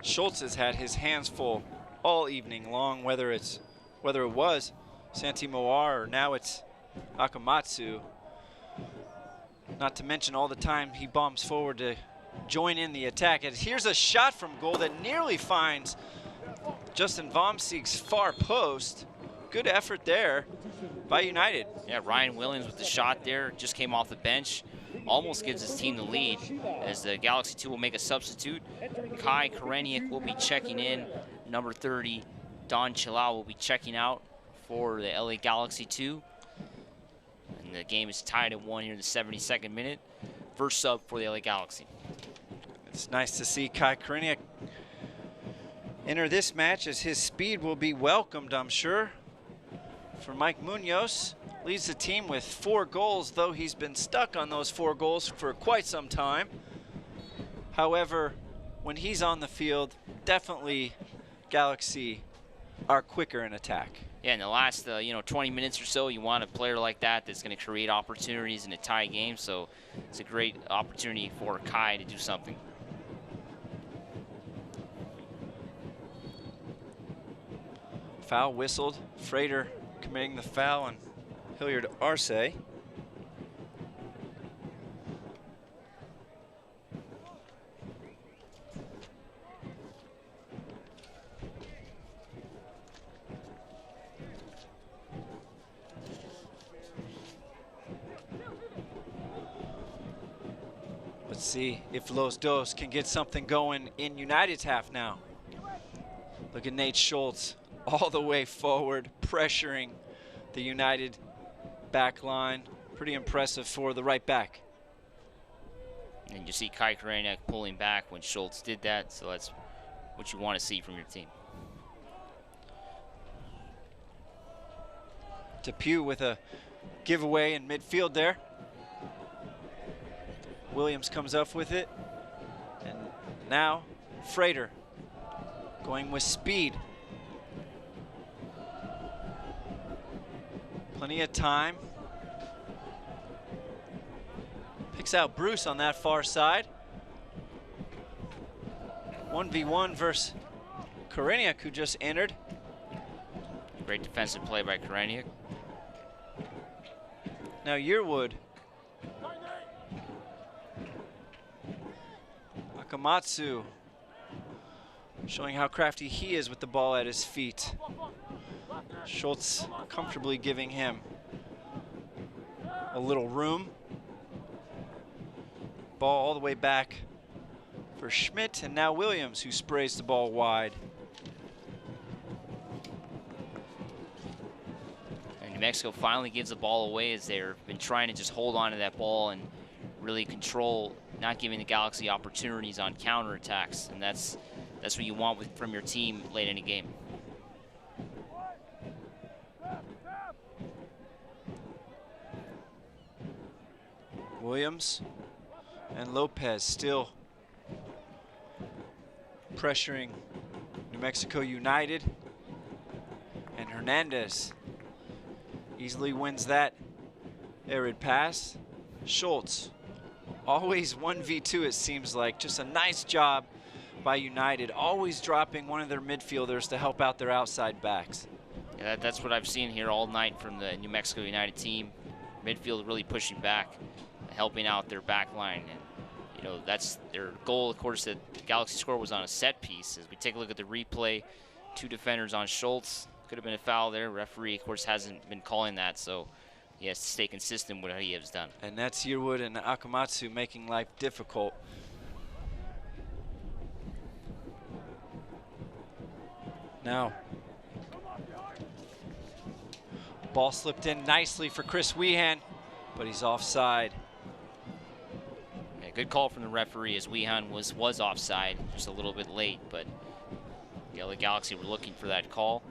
Schultz has had his hands full all evening long, whether it was Santi Moar or now it's Akamatsu. Not to mention all the time he bombs forward to join in the attack. And here's a shot from goal that nearly finds Justin Vomsiek's far post. Good effort there by United. Yeah, Ryan Williams with the shot there, just came off the bench. Almost gives his team the lead as the Galaxy 2 will make a substitute. Kai Koreniuk will be checking in. Number 30, Don Chilau will be checking out for the LA Galaxy 2. And the game is tied at 1 here in the 72nd minute. First sub for the LA Galaxy. It's nice to see Kai Koreniuk enter this match, as his speed will be welcomed, I'm sure. For Mike Munoz, leads the team with 4 goals, though he's been stuck on those 4 goals for quite some time. However, when he's on the field, definitely Galaxy are quicker in attack. Yeah, in the last 20 minutes or so, you want a player like that that's going to create opportunities in a tie game. So it's a great opportunity for Kai to do something. Foul whistled. Frater committing the foul on Hilliard Arce. see if Los Dos can get something going in United's half now. Look at Nate Schultz all the way forward, pressuring the United back line. Pretty impressive for the right back. And you see Kai Koreniuk pulling back when Schultz did that, so that's what you want to see from your team. Depew with a giveaway in midfield there. Williams comes up with it. And now Frater going with speed. Plenty of time. Picks out Bruce on that far side. 1v1 versus Koreniuk, who just entered. Great defensive play by Koreniuk. Now Yearwood. Akamatsu showing how crafty he is with the ball at his feet. Schultz comfortably giving him a little room. Ball all the way back for Schmidt, and now Williams, who sprays the ball wide. And New Mexico finally gives the ball away, as they've been trying to just hold on to that ball and really control, not giving the Galaxy opportunities on counterattacks, and that's what you want from your team late in a game. Williams and Lopez still pressuring New Mexico United, and Hernandez easily wins that arid pass. Schultz, always 1v2 it seems like. Just a nice job by United, always dropping one of their midfielders to help out their outside backs. Yeah, that's what I've seen here all night from the New Mexico United team. Midfield really pushing back, helping out their back line. And you know, that's their goal. Of course, that the Galaxy score was on a set piece. As we take a look at the replay, 2 defenders on Schultz. Could have been a foul there. Referee, of course, hasn't been calling that, so he has to stay consistent with what he has done. And that's Yearwood and Akamatsu making life difficult. Now, ball slipped in nicely for Chris Wehan, but he's offside. Yeah, good call from the referee, as Wehan was offside, just a little bit late, but the LA Galaxy were looking for that call.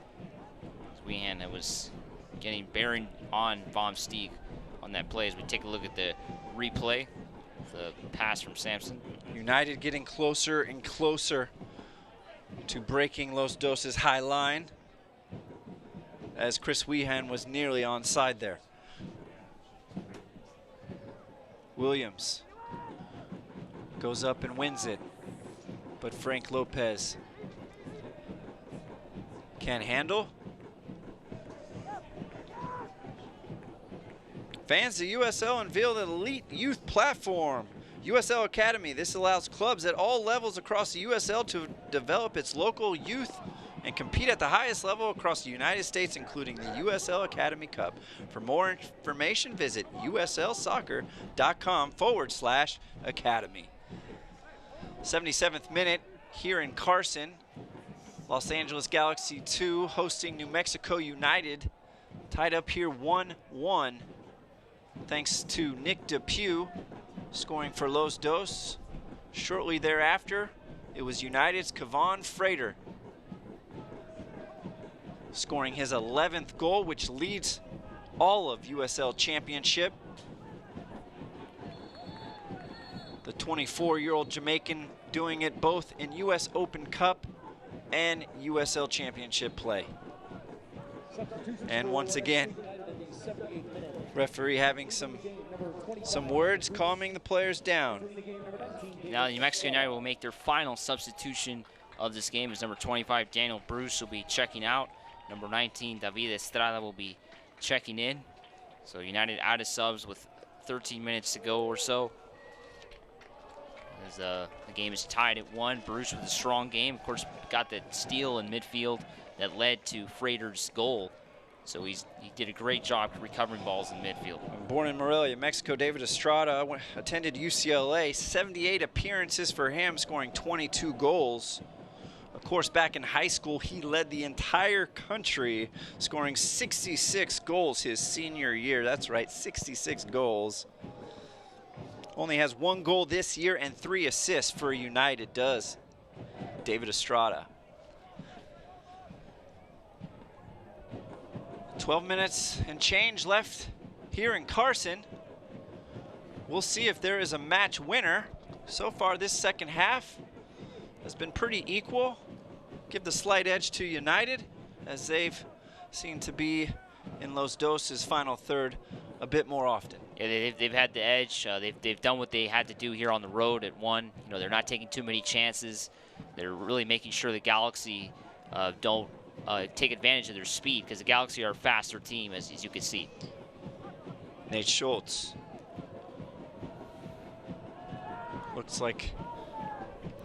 Wehan was getting bearing on Vom Steeg on that play. As we take a look at the replay, the pass from Sampson. United getting closer and closer to breaking Los Dos' high line, as Chris Wehan was nearly onside there. Williams goes up and wins it, but Frank Lopez can't handle. Fans of USL unveiled an elite youth platform, USL Academy. This allows clubs at all levels across the USL to develop its local youth and compete at the highest level across the United States, including the USL Academy Cup. For more information, visit uslsoccer.com/academy. 77th minute here in Carson. Los Angeles Galaxy 2 hosting New Mexico United. Tied up here 1-1. Thanks to Nick Depew scoring for Los Dos. Shortly thereafter, it was United's Kevon Frater scoring his 11th goal, which leads all of USL Championship. The 24-year-old Jamaican doing it both in US Open Cup and USL Championship play. And once again, referee having some words, calming the players down. Now New Mexico United will make their final substitution of this game, as number 25 Daniel Bruce will be checking out. Number 19 David Estrada will be checking in. So United out of subs with 13 minutes to go or so, as the game is tied at 1. Bruce with a strong game, of course, got the steal in midfield that led to Frater's goal. So he did a great job recovering balls in midfield. Born in Morelia, Mexico, David Estrada attended UCLA. 78 appearances for him, scoring 22 goals. Of course, back in high school, he led the entire country, scoring 66 goals his senior year. That's right, 66 goals. Only has 1 goal this year and 3 assists for United, does David Estrada. 12 minutes and change left here in Carson. We'll see if there is a match winner. So far, this second half has been pretty equal. Give the slight edge to United, as they've seemed to be in Los Dos' final third a bit more often. Yeah, they've had the edge. They've done what they had to do here on the road at 1. You know, they're not taking too many chances. They're really making sure the Galaxy don't take advantage of their speed, because the Galaxy are a faster team, as you can see. Nate Schultz. Looks like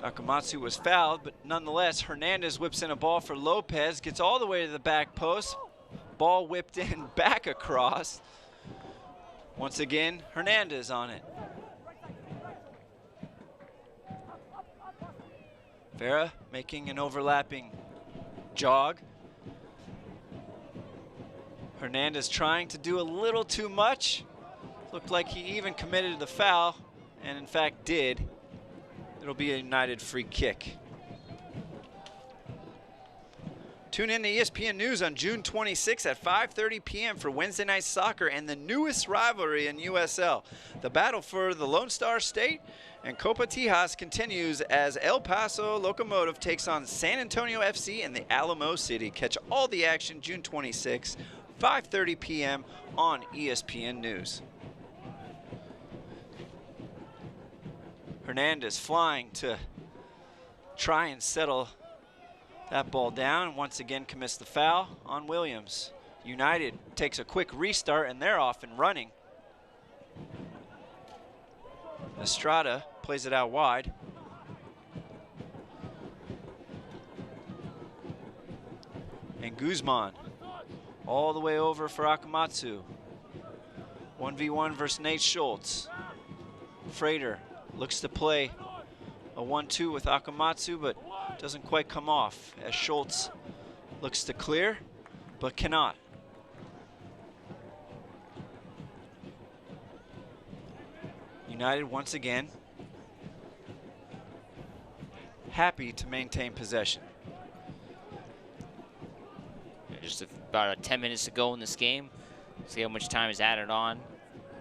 Akamatsu was fouled, but nonetheless, Hernandez whips in a ball for Lopez, gets all the way to the back post. Ball whipped in back across. Once again, Hernandez on it. Vera making an overlapping jog. Hernandez trying to do a little too much. Looked like he even committed the foul, and in fact did. It'll be a United free kick. Tune in to ESPN News on June 26 at 5:30 p.m. for Wednesday Night Soccer and the newest rivalry in USL. The battle for the Lone Star State and Copa Tijas continues as El Paso Locomotive takes on San Antonio FC in the Alamo City. Catch all the action June 26, 5:30 p.m. on ESPN News. Hernandez flying to try and settle that ball down. Once again commits the foul on Williams. United takes a quick restart and they're off and running. Estrada plays it out wide. And Guzman all the way over for Akamatsu. 1v1 versus Nate Schultz. Frater looks to play a 1-2 with Akamatsu, but doesn't quite come off as Schultz looks to clear, but cannot. United once again happy to maintain possession. Just about 10 minutes to go in this game. See how much time is added on.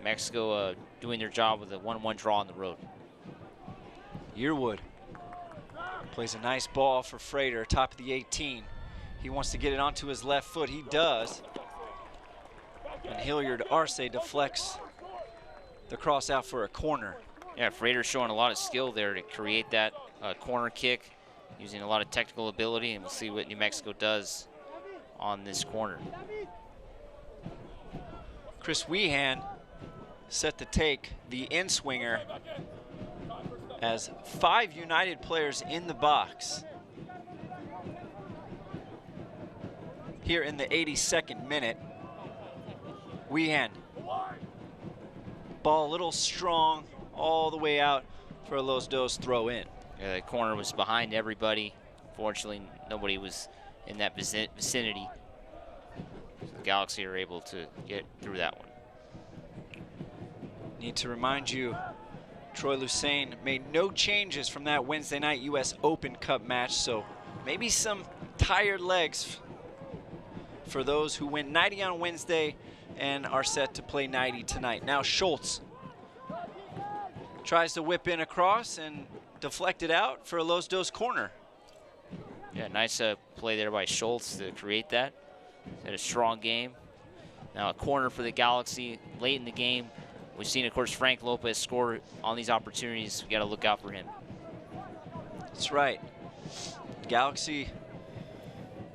Mexico doing their job with a 1-1 draw on the road. Yearwood plays a nice ball for Frater, top of the 18. He wants to get it onto his left foot. He does. And Hilliard Arce deflects the cross out for a corner. Yeah, Frater showing a lot of skill there to create that corner kick, using a lot of technical ability, and we'll see what New Mexico does on this corner. Chris Wehan set to take the in-swinger as 5 United players in the box. Here in the 82nd minute, Wehan. Ball a little strong all the way out for a Los Dos throw in. Yeah, the corner was behind everybody. Fortunately, nobody was in that vicinity. So the Galaxy are able to get through that one. Need to remind you, Troy Lucane made no changes from that Wednesday night U.S. Open Cup match, so maybe some tired legs for those who went 90 on Wednesday and are set to play 90 tonight. Now Schultz tries to whip in across and deflect it out for a Los Dos corner. Yeah, nice play there by Schultz to create that. Had a strong game. Now a corner for the Galaxy late in the game. We've seen, of course, Frank Lopez score on these opportunities. We got to look out for him. That's right. Galaxy,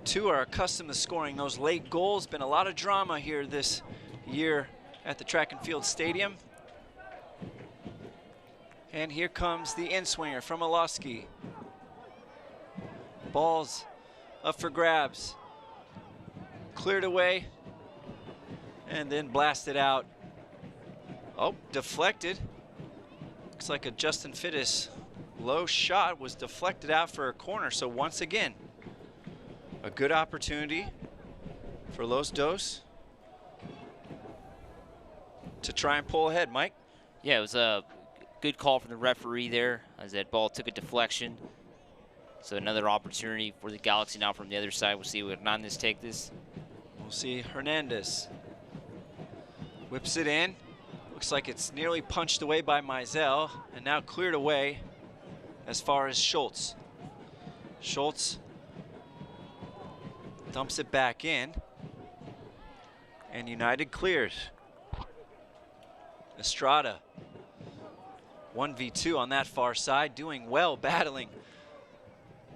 too, are accustomed to scoring those late goals. Been a lot of drama here this year at the Track and Field Stadium. And here comes the in-swinger from Oloski. Ball's up for grabs. Cleared away and then blasted out. Oh, deflected. Looks like a Justin Fittis low shot was deflected out for a corner. So once again, a good opportunity for Los Dos to try and pull ahead, Mike. Yeah, it was a good call from the referee there as that ball took a deflection. So another opportunity for the Galaxy now from the other side. We'll see what Hernandez take this. We'll see Hernandez. Whips it in. Looks like it's nearly punched away by Mizell and now cleared away as far as Schultz. Schultz dumps it back in and United clears. Estrada 1v2 on that far side, doing well, battling.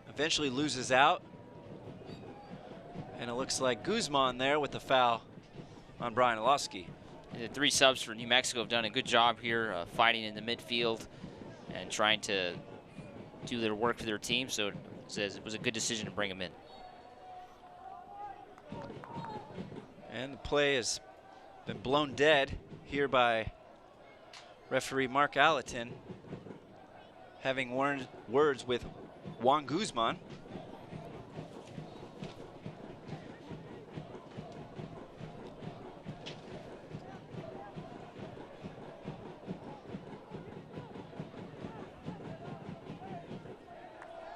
Eventually loses out. And it looks like Guzman there with the foul on Brian Olowski. The 3 subs for New Mexico have done a good job here fighting in the midfield and trying to do their work for their team. So it was a good decision to bring them in. And the play has been blown dead here by referee Mark Allaton, having words with Juan Guzman.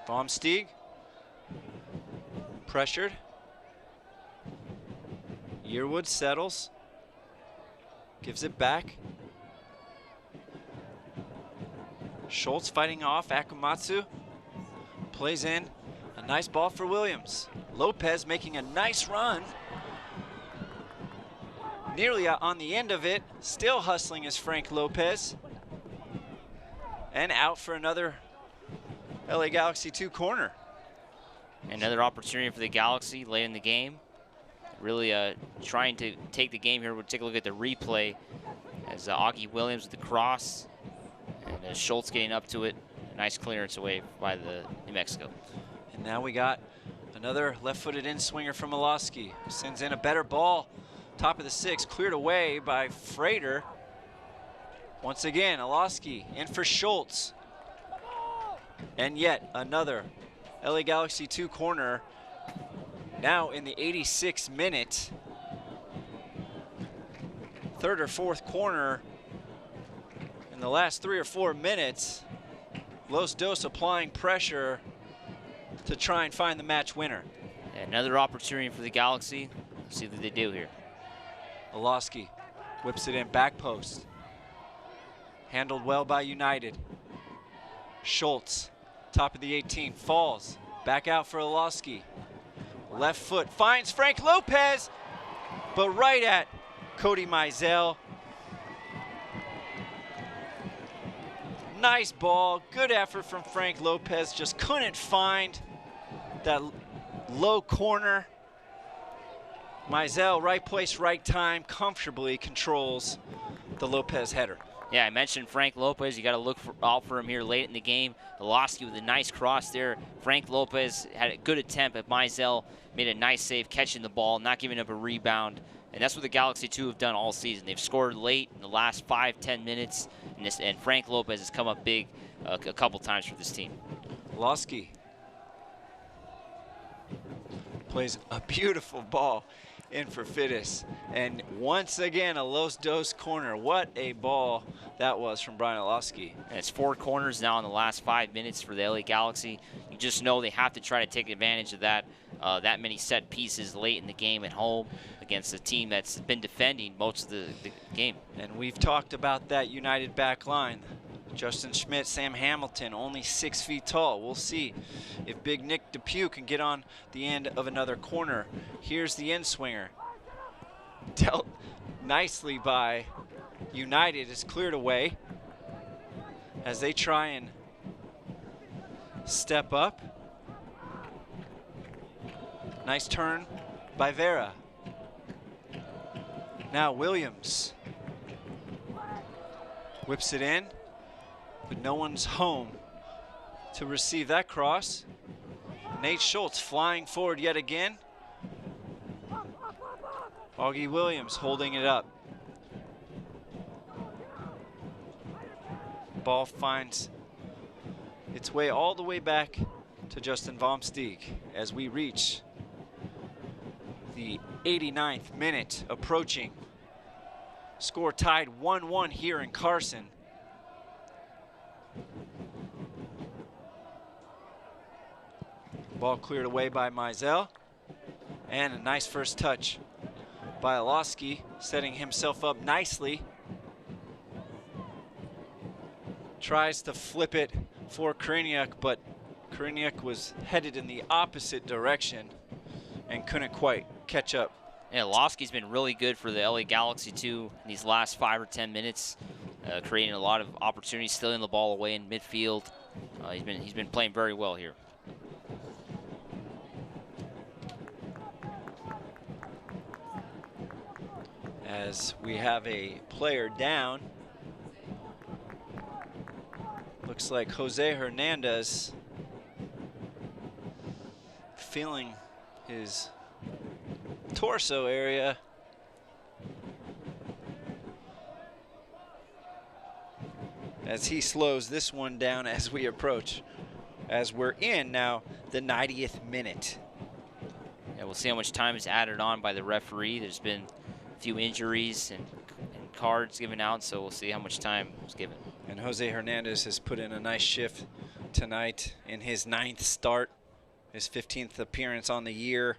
Baumstieg, pressured. Yearwood settles, gives it back. Schultz fighting off Akamatsu, plays in a nice ball for Williams. Lopez making a nice run. Nearly on the end of it, still hustling is Frank Lopez. And out for another LA Galaxy 2 corner. Another opportunity for the Galaxy late in the game. Really trying to take the game here. We'll take a look at the replay as Augie Williams with the cross and Schultz getting up to it. A nice clearance away by the New Mexico. And now we got another left-footed in-swinger from Olowski. Sends in a better ball. Top of the 6, cleared away by Frater. Once again, Olowski in for Schultz. And yet another LA Galaxy 2 corner. Now in the 86th minute. 3rd or 4th corner in the last 3 or 4 minutes. Los Dos applying pressure to try and find the match winner. Another opportunity for the Galaxy. Let's see what they do here. Olowski whips it in, back post. Handled well by United. Schultz, top of the 18, falls. Back out for Olowski. Left foot finds Frank Lopez, but right at Cody Mizell. Nice ball, good effort from Frank Lopez, just couldn't find that low corner. Mizell, right place, right time, comfortably controls the Lopez header. Yeah, I mentioned Frank Lopez. You got to look out for him here late in the game. Olowski with a nice cross there. Frank Lopez had a good attempt, but Mizell made a nice save, catching the ball, not giving up a rebound. And that's what the Galaxy 2 have done all season. They've scored late in the last 5-10 minutes, and Frank Lopez has come up big a couple times for this team. Olowski plays a beautiful ball in for Fittis. And once again, a Los Dos corner. What a ball that was from Brian Olowski. And it's 4 corners now in the last 5 minutes for the LA Galaxy. You just know they have to try to take advantage of that many set pieces late in the game at home against a team that's been defending most of the game. And we've talked about that United back line. Justin Schmidt, Sam Hamilton, only 6 feet tall. We'll see if Big Nick Depew can get on the end of another corner. Here's the in-swinger. Dealt nicely by United, is cleared away as they try and step up. Nice turn by Vera. Now Williams whips it in, but no one's home to receive that cross. Nate Schultz flying forward yet again. Augie Williams holding it up. Ball finds its way all the way back to Justin Vomsteeg as we reach the 89th minute approaching. Score tied 1-1 here in Carson. Ball cleared away by Mizell. And a nice first touch by Alosky, setting himself up nicely. Tries to flip it for Kriniak, but Kriniak was headed in the opposite direction and couldn't quite catch up. Yeah, Alosky's been really good for the LA Galaxy too in these last 5 or 10 minutes, creating a lot of opportunities, stealing the ball away in midfield. He's been playing very well here. As we have a player down. Looks like Jose Hernandez feeling his torso area. As he slows this one down as we approach, as we're in now the 90th minute. Yeah, we'll see how much time is added on by the referee. There's been a few injuries and cards given out, so we'll see how much time was given. And Jose Hernandez has put in a nice shift tonight in his 9th start, his 15th appearance on the year.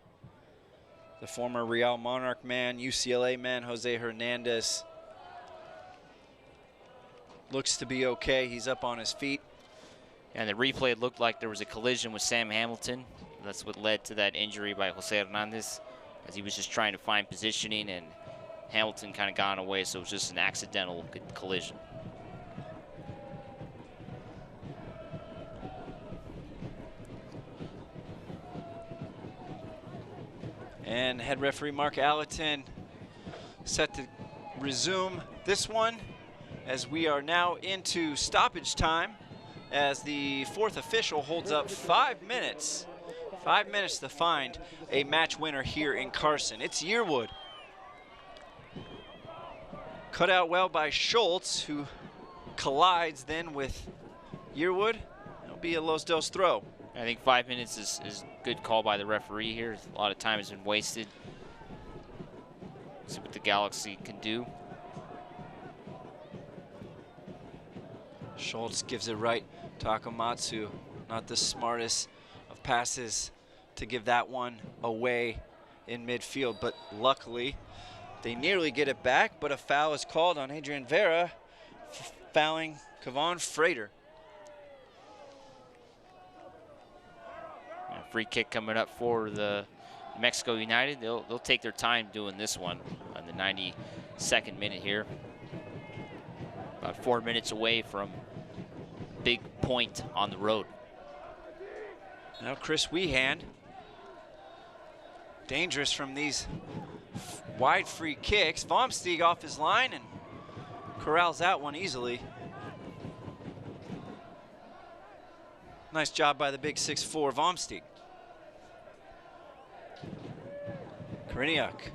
The former Real Monarch man, UCLA man, Jose Hernandez looks to be okay. He's up on his feet. And the replay looked like there was a collision with Sam Hamilton. That's what led to that injury by Jose Hernandez, as he was just trying to find positioning and Hamilton kind of got away, so it was just an accidental collision. And head referee Mark Allerton set to resume this one as we are now into stoppage time, as the 4th official holds up 5 minutes. 5 minutes to find a match winner here in Carson. It's Yearwood. Cut out well by Schultz, who collides then with Yearwood. It'll be a Los Dos throw. I think 5 minutes is a good call by the referee here. A lot of time has been wasted. See what the Galaxy can do. Schultz gives it right to Akamatsu. Not the smartest of passes to give that one away in midfield, but luckily they nearly get it back, but a foul is called on Adrian Vera, fouling Kevon Frater. A free kick coming up for the Mexico United. They'll take their time doing this one on the 92nd minute here. About 4 minutes away from big point on the road. Now Chris Weehand, dangerous from these wide free kicks. Vomsteeg off his line and corrals that one easily. Nice job by the big 6'4" Vomsteeg. Kriniak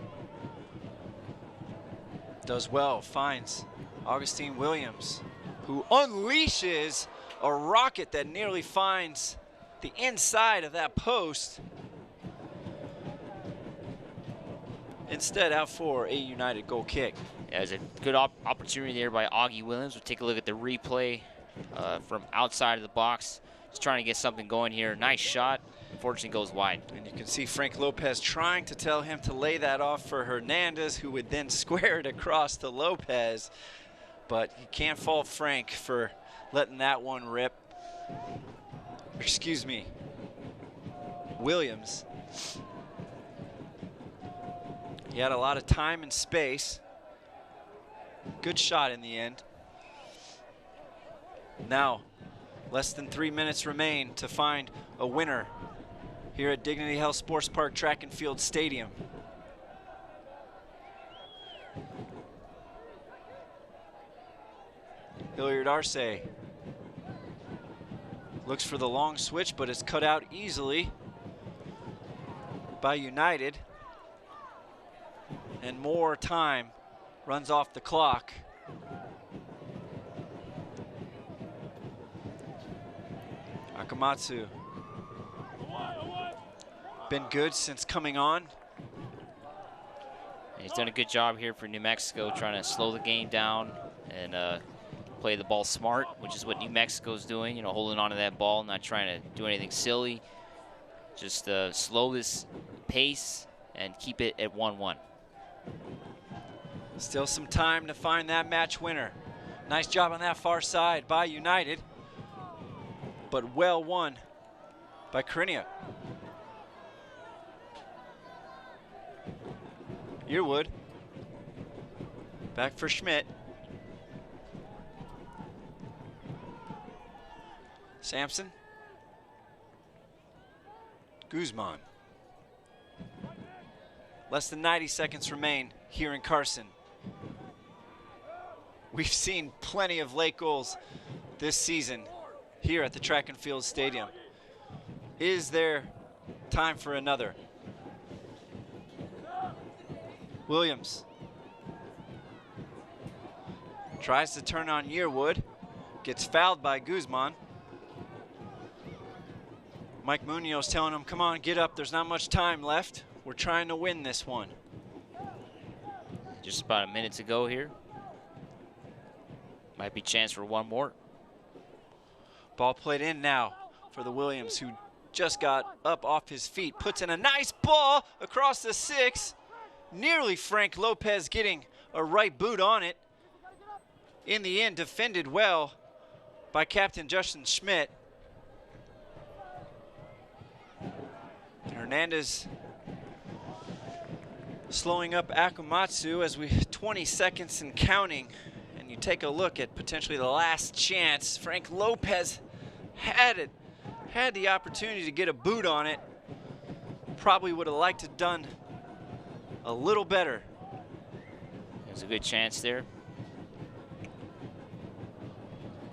does well, finds Augustine Williams, who unleashes a rocket that nearly finds the inside of that post. Instead, out for a United goal kick. Yeah, there's a good opportunity there by Augie Williams. We'll take a look at the replay from outside of the box. Just trying to get something going here. Nice shot. Unfortunately goes wide. And you can see Frank Lopez trying to tell him to lay that off for Hernandez, who would then square it across to Lopez. But you can't fault Frank for letting that one rip. Excuse me, Williams. He had a lot of time and space. Good shot in the end. Now, less than 3 minutes remain to find a winner here at Dignity Health Sports Park Track and Field Stadium. Hilliard Arce looks for the long switch, but it's cut out easily by United. and more time runs off the clock. Akamatsu been good since coming on. He's done a good job here for New Mexico, trying to slow the game down and play the ball smart, which is what New Mexico's doing, you know, holding on to that ball, not trying to do anything silly. Just slow this pace and keep it at 1-1. Still some time to find that match winner. Nice job on that far side by United, but well won by Corinia. Yearwood, back for Schmidt. Sampson. Guzman. Less than 90 seconds remain here in Carson. We've seen plenty of late goals this season here at the Track and Field Stadium. Is there time for another? Williams tries to turn on Yearwood, gets fouled by Guzman. Mike Munoz telling him, come on, get up, there's not much time left. We're trying to win this one. Just about a minute to go here. Might be a chance for one more. Ball played in now for the Williams, who just got up off his feet. Puts in a nice ball across the 6. Nearly Frank Lopez getting a right boot on it. In the end, defended well by Captain Justin Schmidt. Hernandez slowing up Akamatsu as we 20 seconds and counting. And you take a look at potentially the last chance. Frank Lopez had the opportunity to get a boot on it. Probably would have liked to done a little better. There's a good chance there.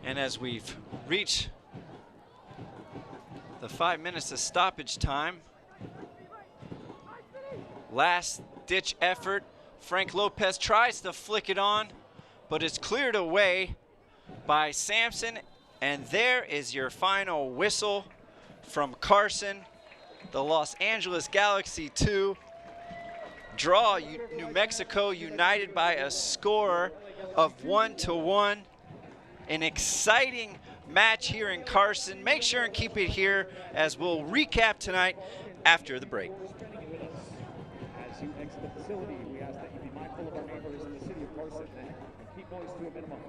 And as we've reached the 5 minutes of stoppage time, last ditch effort. Frank Lopez tries to flick it on, but it's cleared away by Sampson. And there is your final whistle from Carson. The Los Angeles Galaxy 2 draw New Mexico United by a score of 1-1. An exciting match here in Carson. Make sure and keep it here as we'll recap tonight after the break. As you exit the facility, we ask that you be mindful of our neighbors in the city of Carson and keep noise to a minimum.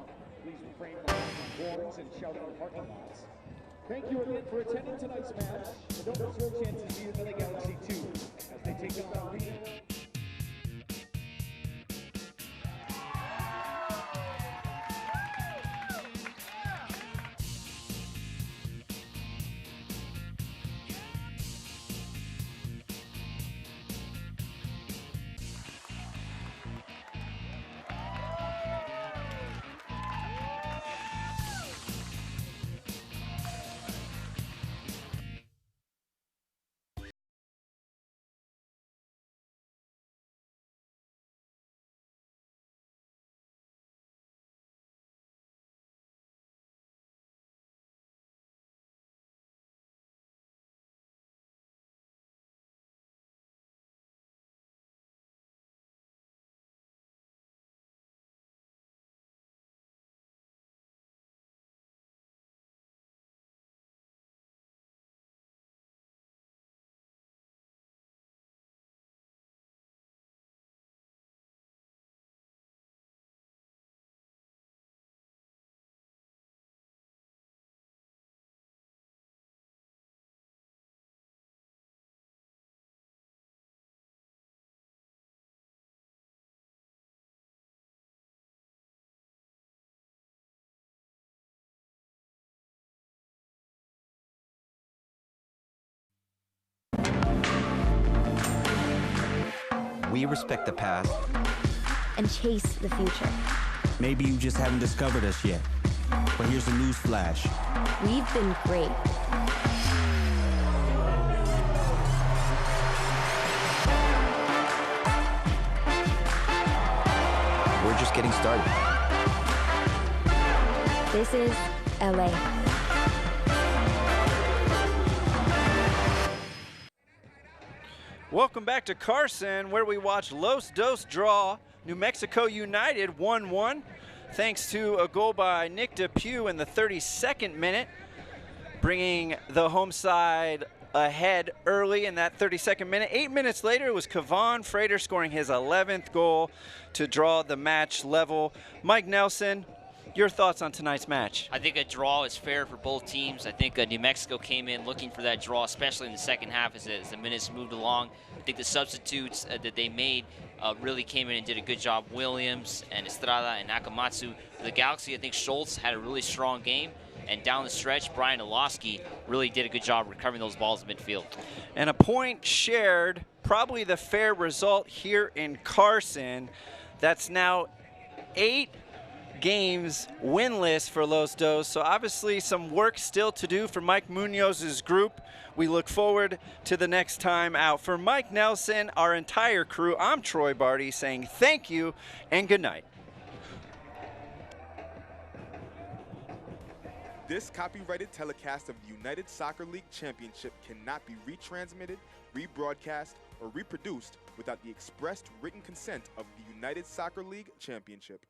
Please refrain from horns and shouting in parking lots. Thank you again for attending tonight's match. And don't miss your chance to meet the Galaxy 2 as they take on the region. We respect the past and chase the future. Maybe you just haven't discovered us yet. But here's a news flash. We've been great. just getting started. This is LA. Welcome back to Carson, where we watch Los Dos draw New Mexico United 1-1, thanks to a goal by Nick Depew in the 32nd minute, bringing the home side ahead early in that 32nd minute. 8 minutes later, it was Kevon Frater scoring his 11th goal to draw the match level. Mike Nelson, your thoughts on tonight's match? I think a draw is fair for both teams. I think New Mexico came in looking for that draw, especially in the second half as the minutes moved along. I think the substitutes that they made really came in and did a good job. Williams and Estrada and Nakamatsu. For the Galaxy, I think Schultz had a really strong game. And down the stretch, Brian Olowski really did a good job recovering those balls in midfield. And a point shared, probably the fair result here in Carson. That's now 8 games winless for Los Dos. So obviously some work still to do for Mike Munoz's group. We look forward to the next time out. For Mike Nelson, our entire crew, I'm Troy Barty saying thank you and good night. This copyrighted telecast of the United Soccer League Championship cannot be retransmitted, rebroadcast, or reproduced without the expressed written consent of the United Soccer League Championship.